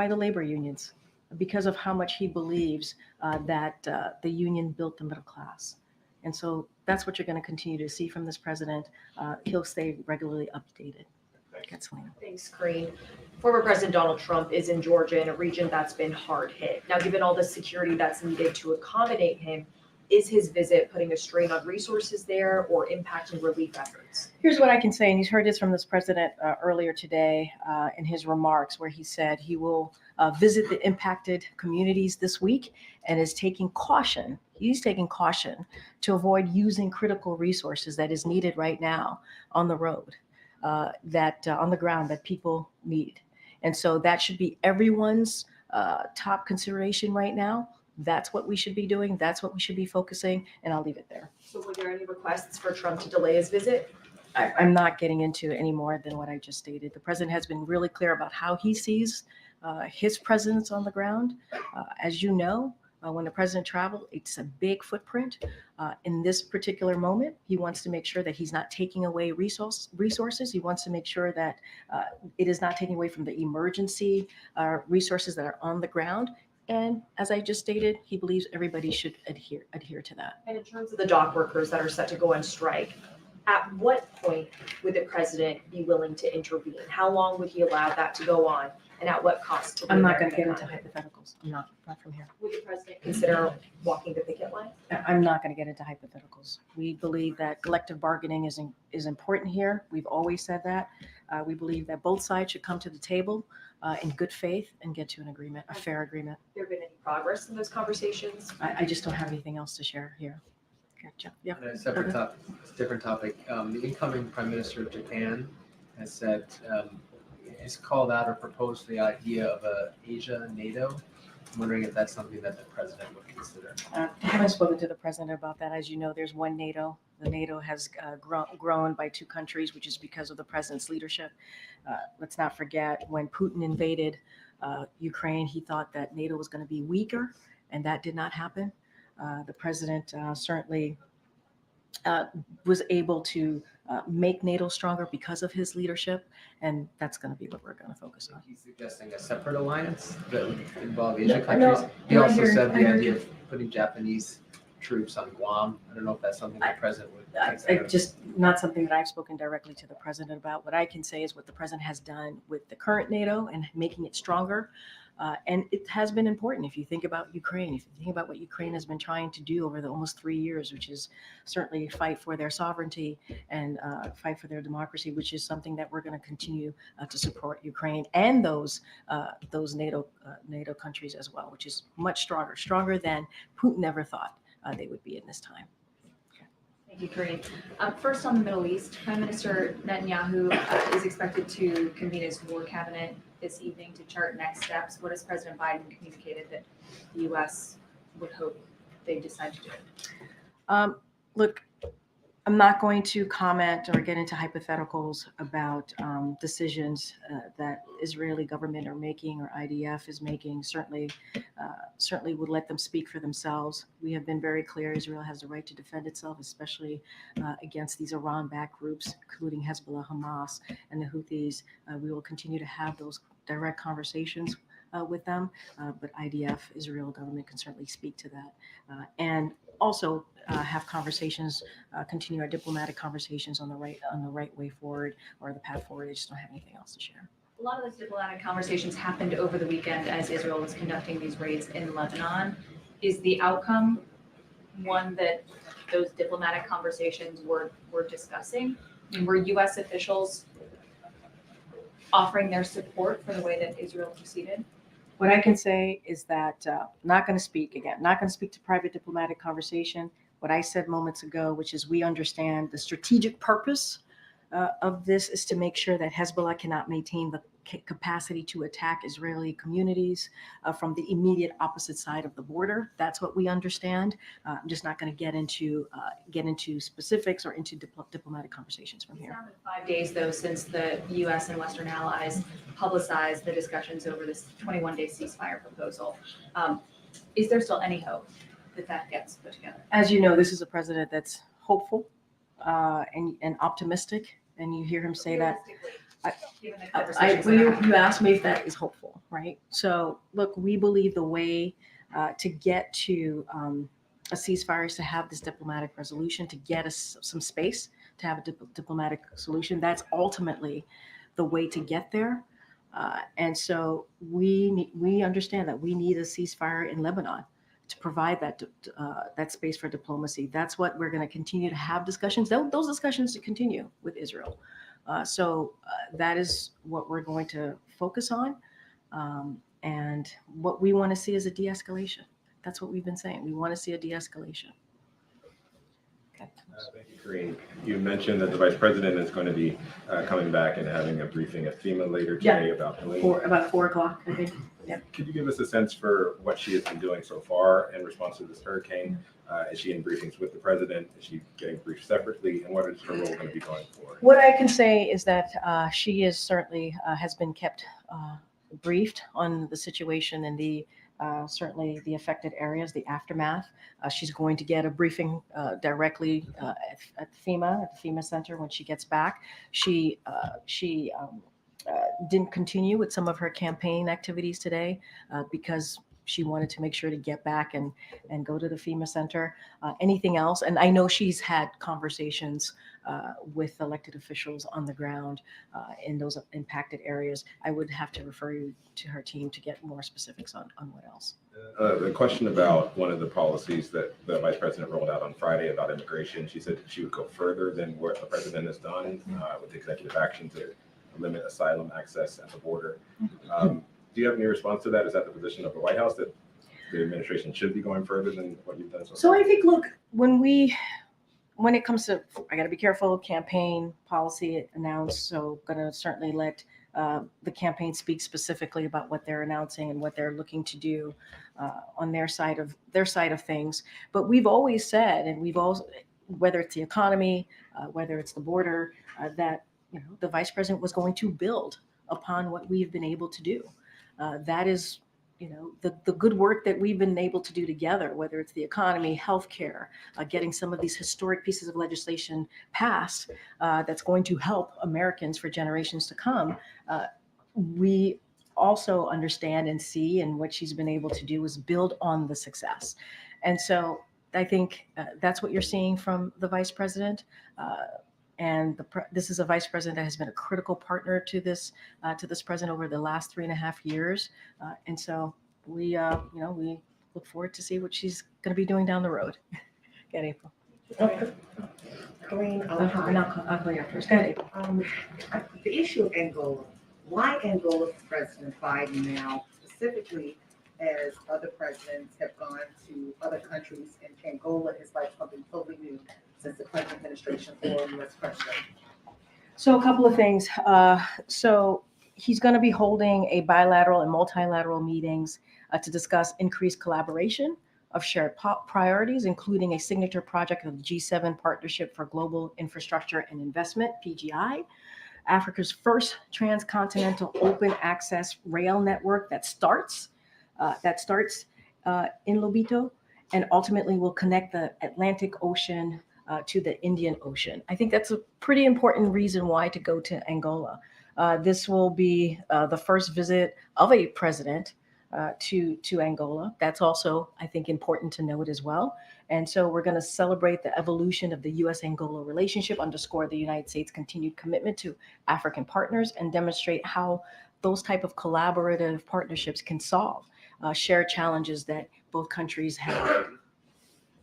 the labor unions, because of how much he believes that the union built the middle class. And so that's what you're going to continue to see from this president. He'll stay regularly updated. Thanks, Karine. Former President Donald Trump is in Georgia, in a region that's been hard hit. Now, given all the security that's needed to accommodate him, is his visit putting a strain on resources there or impacting relief efforts? Here's what I can say, and he's heard this from this president earlier today in his remarks, where he said he will visit the impacted communities this week, and is taking caution. He's taking caution to avoid using critical resources that is needed right now on the road, on the ground, that people need. And so that should be everyone's top consideration right now. That's what we should be doing. That's what we should be focusing. And I'll leave it there. So were there any requests for Trump to delay his visit? I'm not getting into any more than what I just stated. The president has been really clear about how he sees his presence on the ground. As you know, when the president traveled, it's a big footprint. In this particular moment, he wants to make sure that he's not taking away resources. He wants to make sure that it is not taking away from the emergency resources that are on the ground. And as I just stated, he believes everybody should adhere to that. And in terms of the dock workers that are set to go on strike, at what point would the president be willing to intervene? How long would he allow that to go on? and at what cost to the I'm not going to get American into economy? hypotheticals. I'm not from here. Would the president consider walking the picket line? I'm not going to get into hypotheticals. We believe that collective bargaining is important here. We've always said that. We believe that both sides should come to the table in good faith and get to an agreement, a fair agreement. There been any progress in those conversations? I just don't have anything else to share here. Gotcha. Yeah. On a separate topic, different topic, the incoming Prime Minister of Japan has said, has called out or proposed the idea of a Asia NATO. I'm wondering if that's something that the president would consider. I haven't spoken to the president about that. As you know, there's one NATO. The NATO has grown by 2 countries, which is because of the president's leadership. Let's not forget when Putin invaded Ukraine, he thought that NATO was going to be weaker, and that did not happen. The president certainly was able to make NATO stronger because of his leadership, and that's going to be what we're going to focus on. He's suggesting a separate alliance that would involve Asian No, countries. He no, I also hear- said I the hear idea you. of putting Japanese troops on Guam. I don't know if that's something the president would I consider. just not something that I've spoken directly to the president about. What I can say is what the president has done with the current NATO and making it stronger. And it has been important. If you think about Ukraine, if you think about what Ukraine has been trying to do over the almost 3 years, which is certainly fight for their sovereignty and fight for their democracy, which is something that we're going to continue to support Ukraine and those NATO countries as well, which is much stronger than Putin ever thought they would be in this time. Thank you, Karine. First on the Middle East, Prime Minister Netanyahu is expected to convene his war cabinet this evening to chart next steps. What has President Biden communicated that the U.S. would hope they decide to do? Look, I'm not going to comment or get into hypotheticals about decisions that Israeli government are making or IDF is making. Certainly would let them speak for themselves. We have been very clear Israel has the right to defend itself, especially against these Iran-backed groups, including Hezbollah, Hamas, and the Houthis. We will continue to have those direct conversations with them, but IDF, Israel government, can certainly speak to that. And also have conversations, continue our diplomatic conversations on the right way forward or the path forward. I just don't have anything else to share. A lot of those diplomatic conversations happened over the weekend as Israel was conducting these raids in Lebanon. Is the outcome one that those diplomatic conversations were discussing? I mean, were U.S. officials offering their support for the way that Israel proceeded? What I can say is that not going to speak to private diplomatic conversation. What I said moments ago, which is we understand the strategic purpose of this is to make sure that Hezbollah cannot maintain the capacity to attack Israeli communities from the immediate opposite side of the border. That's what we understand. I'm just not going to get into specifics or into diplomatic conversations from It's here. now been 5 days, though, since the U.S. and Western allies publicized the discussions over this 21-day ceasefire proposal. Is there still any hope that that gets put together? As you know, this is a president that's hopeful and optimistic, and you hear him say that. Given the conversations that are happening. You asked me if that is hopeful, right? So look, we believe the way to get to a ceasefire is to have this diplomatic resolution, to get us some space, to have a diplomatic solution. That's ultimately the way to get there. And so we understand that we need a ceasefire in Lebanon to provide that space for diplomacy. That's what we're going to continue to have discussions. Those discussions to continue with Israel. So that is what we're going to focus on. And what we want to see is a de-escalation. That's what we've been saying. We want to see a de-escalation. Okay. Thank you, Karine. You mentioned that the vice president is going to be coming back and having a briefing at FEMA later today about Helene. About 4 o'clock, I think. Yeah. Could you give us a sense for what she has been doing so far in response to this hurricane? Is she in briefings with the president? Is she getting briefed separately? And what is her role going to be going forward? What I can say is that she is certainly has been kept briefed on the situation and certainly the affected areas, the aftermath. She's going to get a briefing directly at the FEMA center when she gets back. She didn't continue with some of her campaign activities today because she wanted to make sure to get back and go to the FEMA center. Anything else? And I know she's had conversations with elected officials on the ground in those impacted areas. I would have to refer you to her team to get more specifics on what else. The question about one of the policies that the vice president rolled out on Friday about immigration, she said she would go further than what the president has done with executive action to limit asylum access at the border. Do you have any response to that? Is that the position of the White House, that the administration should be going further than what you've done so far? So I think, look, when it comes to, I got to be careful, campaign policy announced. So going to certainly let the campaign speak specifically about what they're announcing and what they're looking to do on their side of things. But we've always said, and we've also, whether it's the economy, whether it's the border, that the vice president was going to build upon what we've been able to do. That is, the good work that we've been able to do together, whether it's the economy, healthcare, getting some of these historic pieces of legislation passed that's going to help Americans for generations to come. We also understand and see, and what she's been able to do is build on the success. And so I think that's what you're seeing from the vice president. And this is a vice president that has been a critical partner to this president over the last 3.5 years. And so we look forward to see what she's going to be doing down the road. Get April. Karine, I'll call you after. Go ahead, April. The issue of Angola, why Angola for President Biden now, specifically as other presidents have gone to other countries, and Angola is like something totally new since the Clinton administration for U.S. president? So a couple of things. So he's going to be holding a bilateral and multilateral meetings to discuss increased collaboration of shared priorities, including a signature project of the G7 Partnership for Global Infrastructure and Investment, PGI, Africa's first transcontinental open access rail network that starts in Lobito and ultimately will connect the Atlantic Ocean to the Indian Ocean. I think that's a pretty important reason why to go to Angola. This will be the first visit of a president to Angola. That's also, I think, important to note as well. And so we're going to celebrate the evolution of the U.S.-Angola relationship, underscore the United States' continued commitment to African partners, and demonstrate how those type of collaborative partnerships can solve shared challenges that both countries have.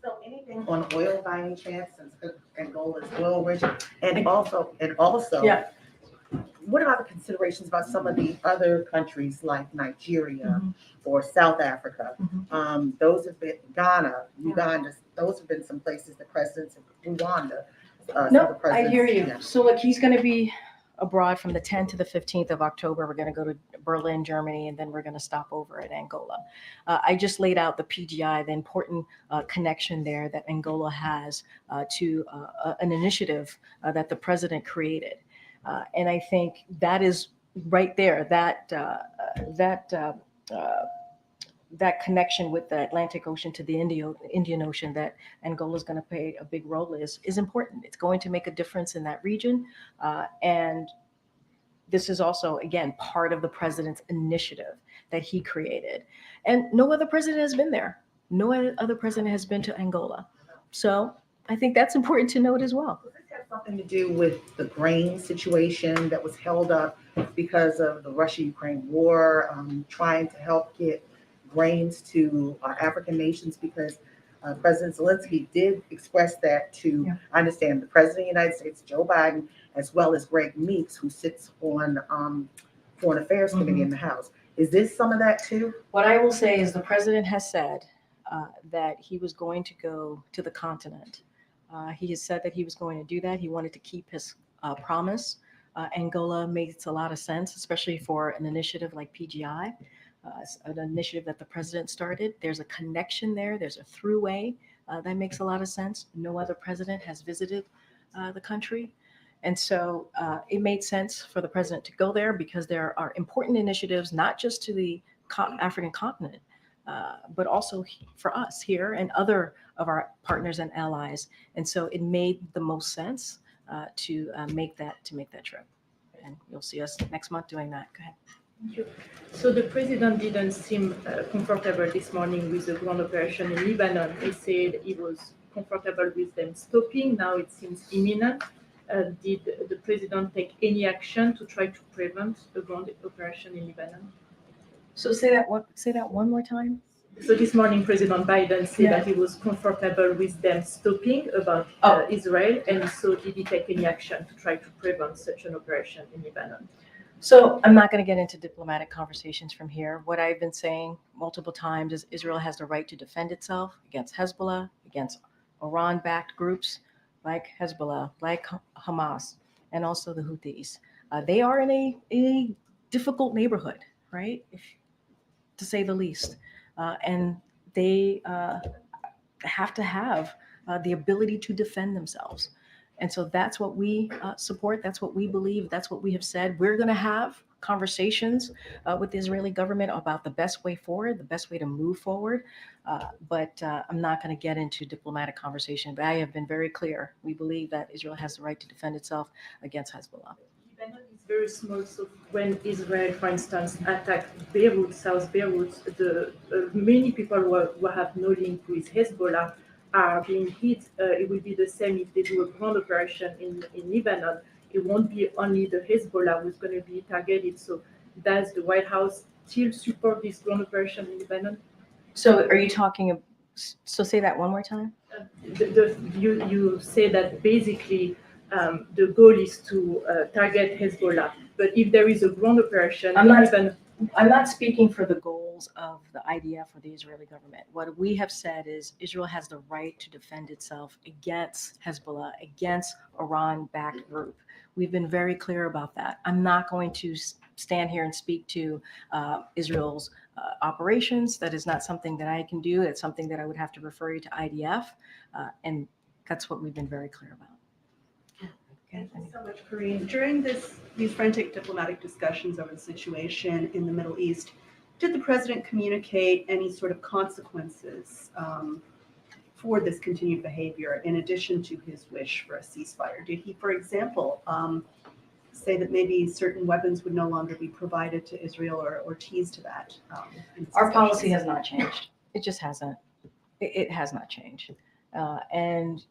So anything on oil by any chance, since Angola is oil rich, and also, Yeah. what about the considerations about some of the other countries like Nigeria or South Africa? Those have been Ghana, Uganda. Those have been some places the presidents of Rwanda. No, I hear you. So look, he's going to be abroad from the 10th to the 15th of October. We're going to go to Berlin, Germany, and then we're going to stop over at Angola. I just laid out the PGI, the important connection there that Angola has to an initiative that the president created. And I think that is right there, that connection with the Atlantic Ocean to the Indian Ocean that Angola is going to play a big role is important. It's going to make a difference in that region. And this is also, again, part of the president's initiative that he created. And no other president has been there. No other president has been to Angola. So I think that's important to note as well. Does this have something to do with the grain situation that was held up because of the Russia-Ukraine war, trying to help get grains to African nations? Because President Zelensky did express that to, I understand, the President of the United States, Joe Biden, as well as Greg Meeks, who sits on Foreign Affairs Committee in the House. Is this some of that too? What I will say is the president has said that he was going to go to the continent. He has said that he was going to do that. He wanted to keep his promise. Angola makes a lot of sense, especially for an initiative like PGI. An initiative that the president started. There's a connection there. There's a throughway that makes a lot of sense. No other president has visited the country. And so it made sense for the president to go there because there are important initiatives, not just to the African continent, but also for us here and other of our partners and allies. And so it made the most sense to make that trip. And you'll see us next month doing that. Go ahead. Thank you. So the president didn't seem comfortable this morning with the ground operation in Lebanon. He said he was comfortable with them stopping. Now it seems imminent. Did the president take any action to try to prevent a ground operation in Lebanon? So say that one more time. So this morning, President Biden said Yeah. that he was comfortable with them stopping about Israel, and so did he take any action to try to prevent such an operation in Lebanon? So I'm not going to get into diplomatic conversations from here. What I've been saying multiple times is Israel has the right to defend itself against Hezbollah, against Iran-backed groups like Hezbollah, like Hamas, and also the Houthis. They are in a difficult neighborhood, right? To say the least. And they have to have the ability to defend themselves. And so that's what we support. That's what we believe. That's what we have said. We're going to have conversations with the Israeli government about the best way forward, the best way to move forward. But I'm not going to get into diplomatic conversation. But I have been very clear. We believe that Israel has the right to defend itself against Hezbollah. Lebanon is very small, so when Israel, for instance, attacked Beirut, South Beirut, many people who have no link with Hezbollah are being hit. It will be the same if they do a ground operation in Lebanon. It won't be only the Hezbollah who's going to be targeted. So does the White House still support this ground operation in Lebanon? So are you talking, so say that one more time? You say that basically the goal is to target Hezbollah. But if there is a ground operation, I'm not speaking for the goals of the IDF or the Israeli government. What we have said is Israel has the right to defend itself against Hezbollah, against Iran-backed group. We've been very clear about that. I'm not going to stand here and speak to Israel's operations. That is not something that I can do. It's something that I would have to refer you to IDF. And that's what we've been very clear about. Thank you so much, Karine. During these frantic diplomatic discussions over the situation in the Middle East, did the president communicate any sort of consequences for this continued behavior in addition to his wish for a ceasefire? Did he, for example, say that maybe certain weapons would no longer be provided to Israel or tease to that? Our policy has not changed. It just hasn't. It has not changed. And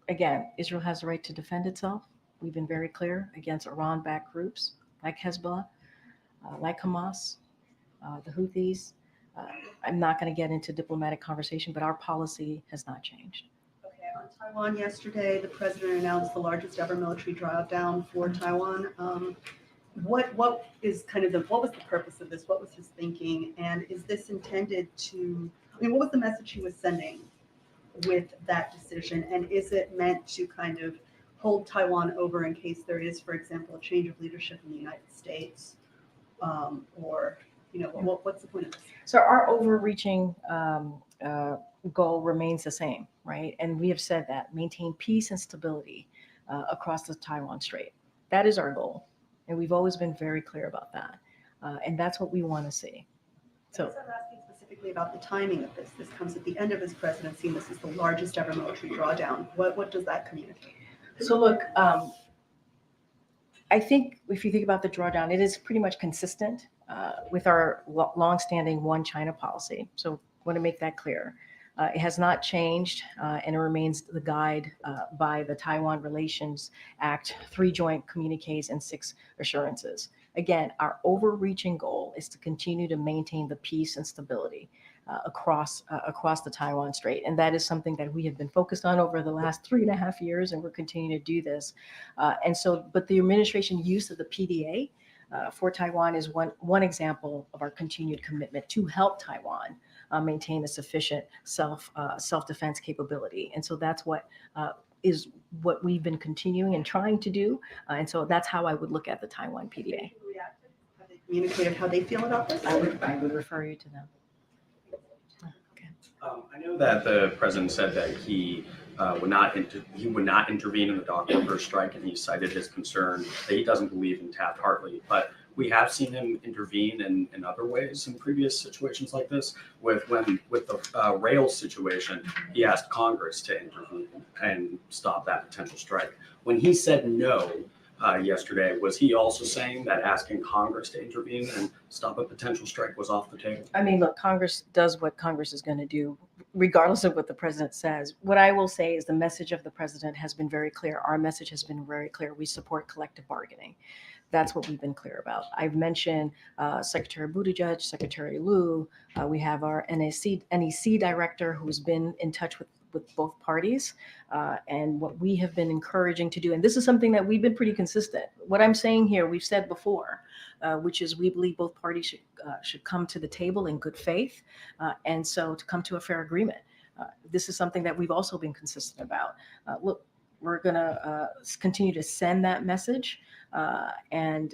again, Israel has the right to defend itself. We've been very clear against Iran-backed groups like Hezbollah, like Hamas, the Houthis. I'm not going to get into diplomatic conversation, but our policy has not changed. Okay, on Taiwan yesterday, the president announced the largest ever military drawdown for Taiwan. What was the purpose of this? What was his thinking? And is this intended to, what was the message he was sending with that decision? And is it meant to kind of hold Taiwan over in case there is, for example, a change of leadership in the United States? What's the point of this? So our overreaching goal remains the same, right? And we have said that maintain peace and stability across the Taiwan Strait. That is our goal. And we've always been very clear about that. And that's what we want to see. So I'm asking specifically about the timing of this. This comes at the end of his presidency, and this is the largest ever military drawdown. What does that communicate? So look, I think if you think about the drawdown, it is pretty much consistent with our longstanding one China policy. So I want to make that clear. It has not changed, and it remains the guide by the Taiwan Relations Act, 3 joint communiques and 6 assurances. Again, our overreaching goal is to continue to maintain the peace and stability across the Taiwan Strait. And that is something that we have been focused on over the last 3.5 years, and we're continuing to do this. But the administration use of the PDA for Taiwan is one example of our continued commitment to help Taiwan maintain a sufficient self-defense capability. And so that's what we've been continuing and trying to do. And so that's how I would look at the Taiwan PDA. Have they communicated how they feel about this? I would refer you to them. I know that the president said that he would not intervene in the dock workers strike, and he cited his concern that he doesn't believe in Taft-Hartley. But we have seen him intervene in other ways in previous situations like this. With the rail situation, he asked Congress to intervene and stop that potential strike. When he said no, yesterday. Was he also saying that asking Congress to intervene and stop a potential strike was off the table? I mean, look, Congress does what Congress is going to do, regardless of what the president says. What I will say is the message of the president has been very clear. Our message has been very clear. We support collective bargaining. That's what we've been clear about. I've mentioned Secretary Buttigieg, Secretary Liu. We have our NEC director who's been in touch with both parties. And what we have been encouraging to do, and this is something that we've been pretty consistent. What I'm saying here, we've said before, which is we believe both parties should come to the table in good faith. And so to come to a fair agreement. This is something that we've also been consistent about. Look, we're going to continue to send that message and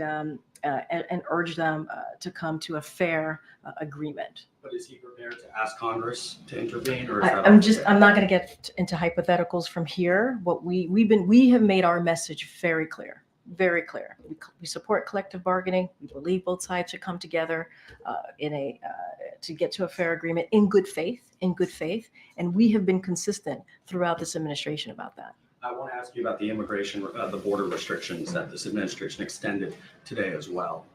urge them to come to a fair agreement. But is he prepared to ask Congress to intervene, or is I'm not going to get into hypotheticals from here. What we have made our message very clear, very clear. We support collective bargaining. We believe both sides should come together to get to a fair agreement in good faith, and we have been consistent throughout this administration about that. I want to ask you about the immigration, the border restrictions that this administration extended today as well.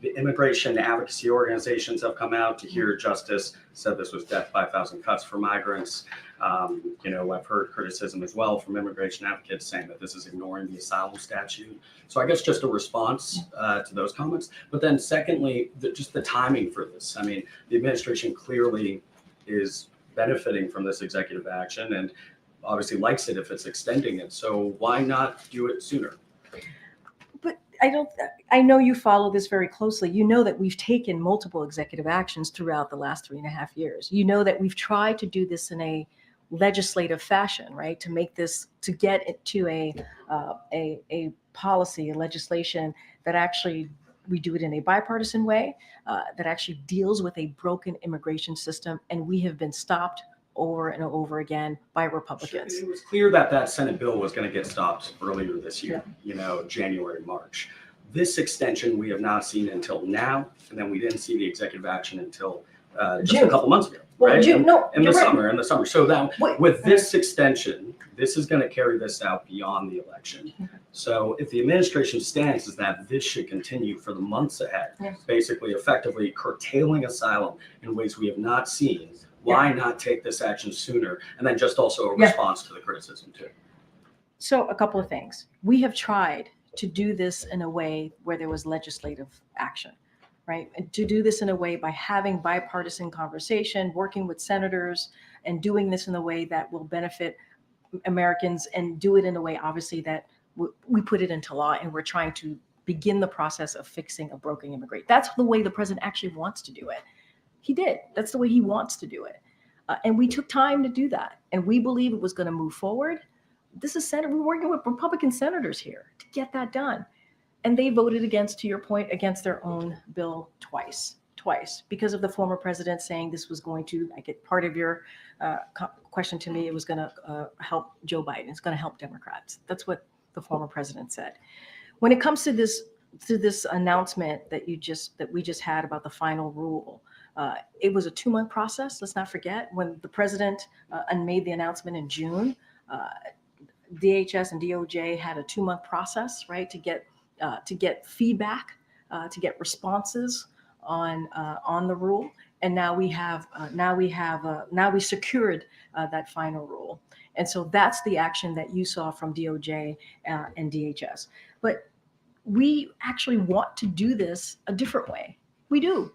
The immigration advocacy organizations have come out to hear justice, said this was death by 1,000 cuts for migrants. I've heard criticism as well from immigration advocates saying that this is ignoring the asylum statute. So I guess just a response to those comments. But then secondly, just the timing for this. I mean, the administration clearly is benefiting from this executive action and obviously likes it if it's extending it. So why not do it sooner? But I know you follow this very closely. You know that we've taken multiple executive actions throughout the last 3.5 years. You know that we've tried to do this in a legislative fashion, right? To make this, to get it to a policy, a legislation that actually we do it in a bipartisan way, that actually deals with a broken immigration system. And we have been stopped over and over again by Republicans. It was clear that that Senate bill was going to get stopped earlier this year, January, March. This extension we have not seen until now, and then we didn't see the executive action until just a couple months ago, right? June, in the summer. So that with this extension, this is going to carry this out beyond the election. So if the administration stance is that this should continue for the months ahead, basically effectively curtailing asylum in ways we have not seen, why not take this action sooner? And then just also a response to the criticism too. So a couple of things. We have tried to do this in a way where there was legislative action, right? And to do this in a way by having bipartisan conversation, working with senators, and doing this in a way that will benefit Americans, and do it in a way, obviously, that we put it into law, and we're trying to begin the process of fixing a broken immigrant. That's the way the president actually wants to do it. He did. That's the way he wants to do it. And we took time to do that. And we believe it was going to move forward. This is we're working with Republican senators here to get that done. And they voted against, to your point, against their own bill twice, because of the former president saying this was going to, I get part of your question to me, it was going to help Joe Biden. It's going to help Democrats. That's what the former president said. When it comes to this announcement that we just had about the final rule, it was a 2-month process. Let's not forget, when the president made the announcement in June, DHS and DOJ had a 2-month process, right, to get feedback, to get responses on the rule. And now we secured that final rule. And so that's the action that you saw from DOJ and DHS. But we actually want to do this a different way. We do.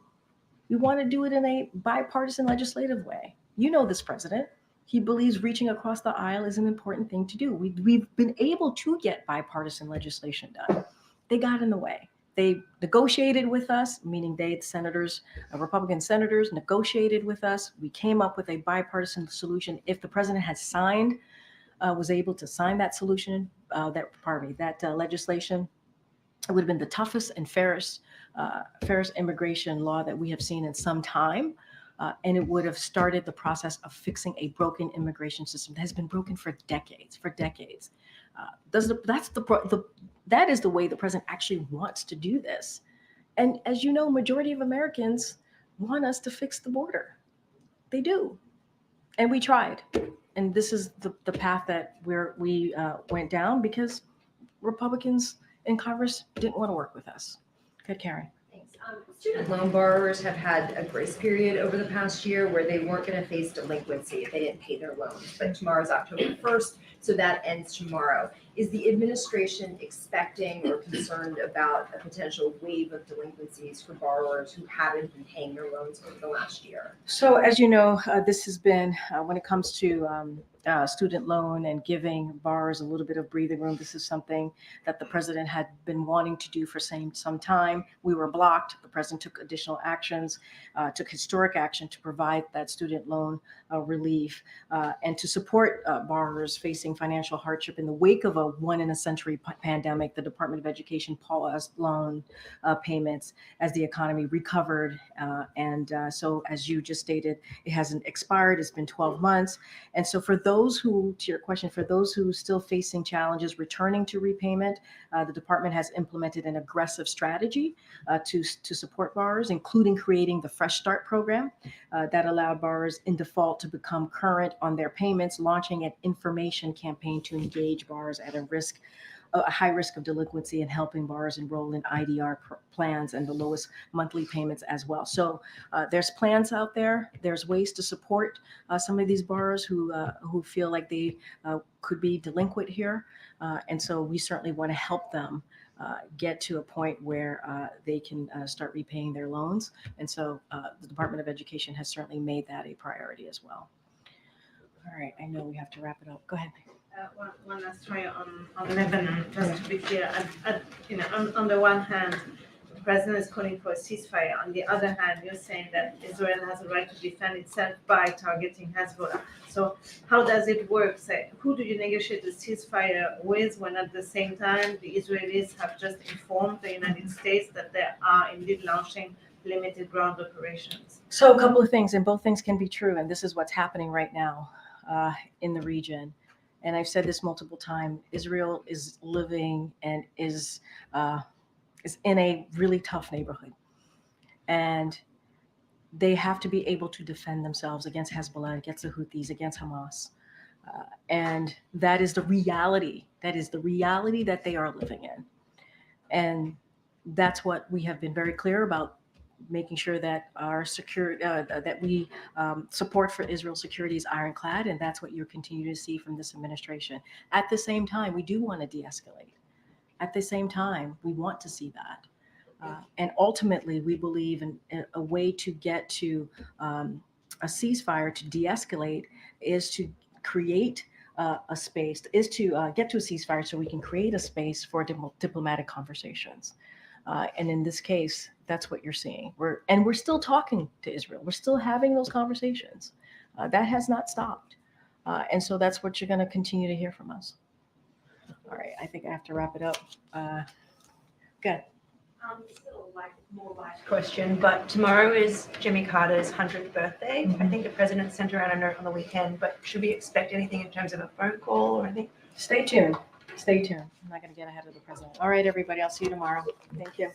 We want to do it in a bipartisan legislative way. You know this president. He believes reaching across the aisle is an important thing to do. We've been able to get bipartisan legislation done. They got in the way. They negotiated with us, meaning the senators, Republican senators negotiated with us. We came up with a bipartisan solution. If the president had was able to sign that solution, that legislation, it would have been the toughest and fairest immigration law that we have seen in some time. And it would have started the process of fixing a broken immigration system that has been broken for decades. That is the way the president actually wants to do this. And as you know, majority of Americans want us to fix the border. They do. And we tried. And this is the path that we went down, because Republicans in Congress didn't want to work with us. Good, Karen. Thanks. Student loan borrowers have had a grace period over the past year where they weren't going to face delinquency if they didn't pay their loans. But tomorrow's October 1st, so that ends tomorrow. Is the administration expecting or concerned about a potential wave of delinquencies for borrowers who haven't been paying their loans over the last year? So as you know, this has been, when it comes to student loan and giving borrowers a little bit of breathing room, this is something that the president had been wanting to do for some time. We were blocked. The president took additional actions, took historic action to provide that student loan relief and to support borrowers facing financial hardship in the wake of a one-in-a-century pandemic. The Department of Education paused loan payments as the economy recovered. So as you just stated, it hasn't expired. It's been 12 months. And so for those who, to your question, for those who still facing challenges returning to repayment, the department has implemented an aggressive strategy to support borrowers, including creating the Fresh Start program that allowed borrowers in default to become current on their payments, launching an information campaign to engage borrowers at a high risk of delinquency and helping borrowers enroll in IDR plans and the lowest monthly payments as well. So there's plans out there. There's ways to support some of these borrowers who feel like they could be delinquent here. And so we certainly want to help them get to a point where they can start repaying their loans. And so the Department of Education has certainly made that a priority as well. All right, I know we have to wrap it up. Go ahead. One last try on Lebanon, just to be clear. On the one hand, the president is calling for a ceasefire. On the other hand, you're saying that Israel has a right to defend itself by targeting Hezbollah. So how does it work? Say, who do you negotiate the ceasefire with when at the same time the Israelis have just informed the United States that they are indeed launching limited ground operations? So a couple of things, and both things can be true, and this is what's happening right now in the region. And I've said this multiple times, Israel is living and is in a really tough neighborhood. And they have to be able to defend themselves against Hezbollah, against the Houthis, against Hamas. And that is the reality. That is the reality that they are living in. And that's what we have been very clear about, making sure that our security, that we support for Israel's security is ironclad, and that's what you'll continue to see from this administration. At the same time, we do want to de-escalate. At the same time, we want to see that. And ultimately, we believe in a way to get to a ceasefire, to de-escalate, is to create a space, is to get to a ceasefire so we can create a space for diplomatic conversations. And in this case, that's what you're seeing. We're still talking to Israel. We're still having those conversations. That has not stopped. And so that's what you're going to continue to hear from us. All right, I think I have to wrap it up. Good. Still more light question, but tomorrow is Jimmy Carter's 100th birthday. I think the president sent around a note on the weekend, but should we expect anything in terms of a phone call or anything? Stay tuned. Stay tuned. I'm not going to get ahead of the president. All right, everybody. I'll see you tomorrow. Thank you.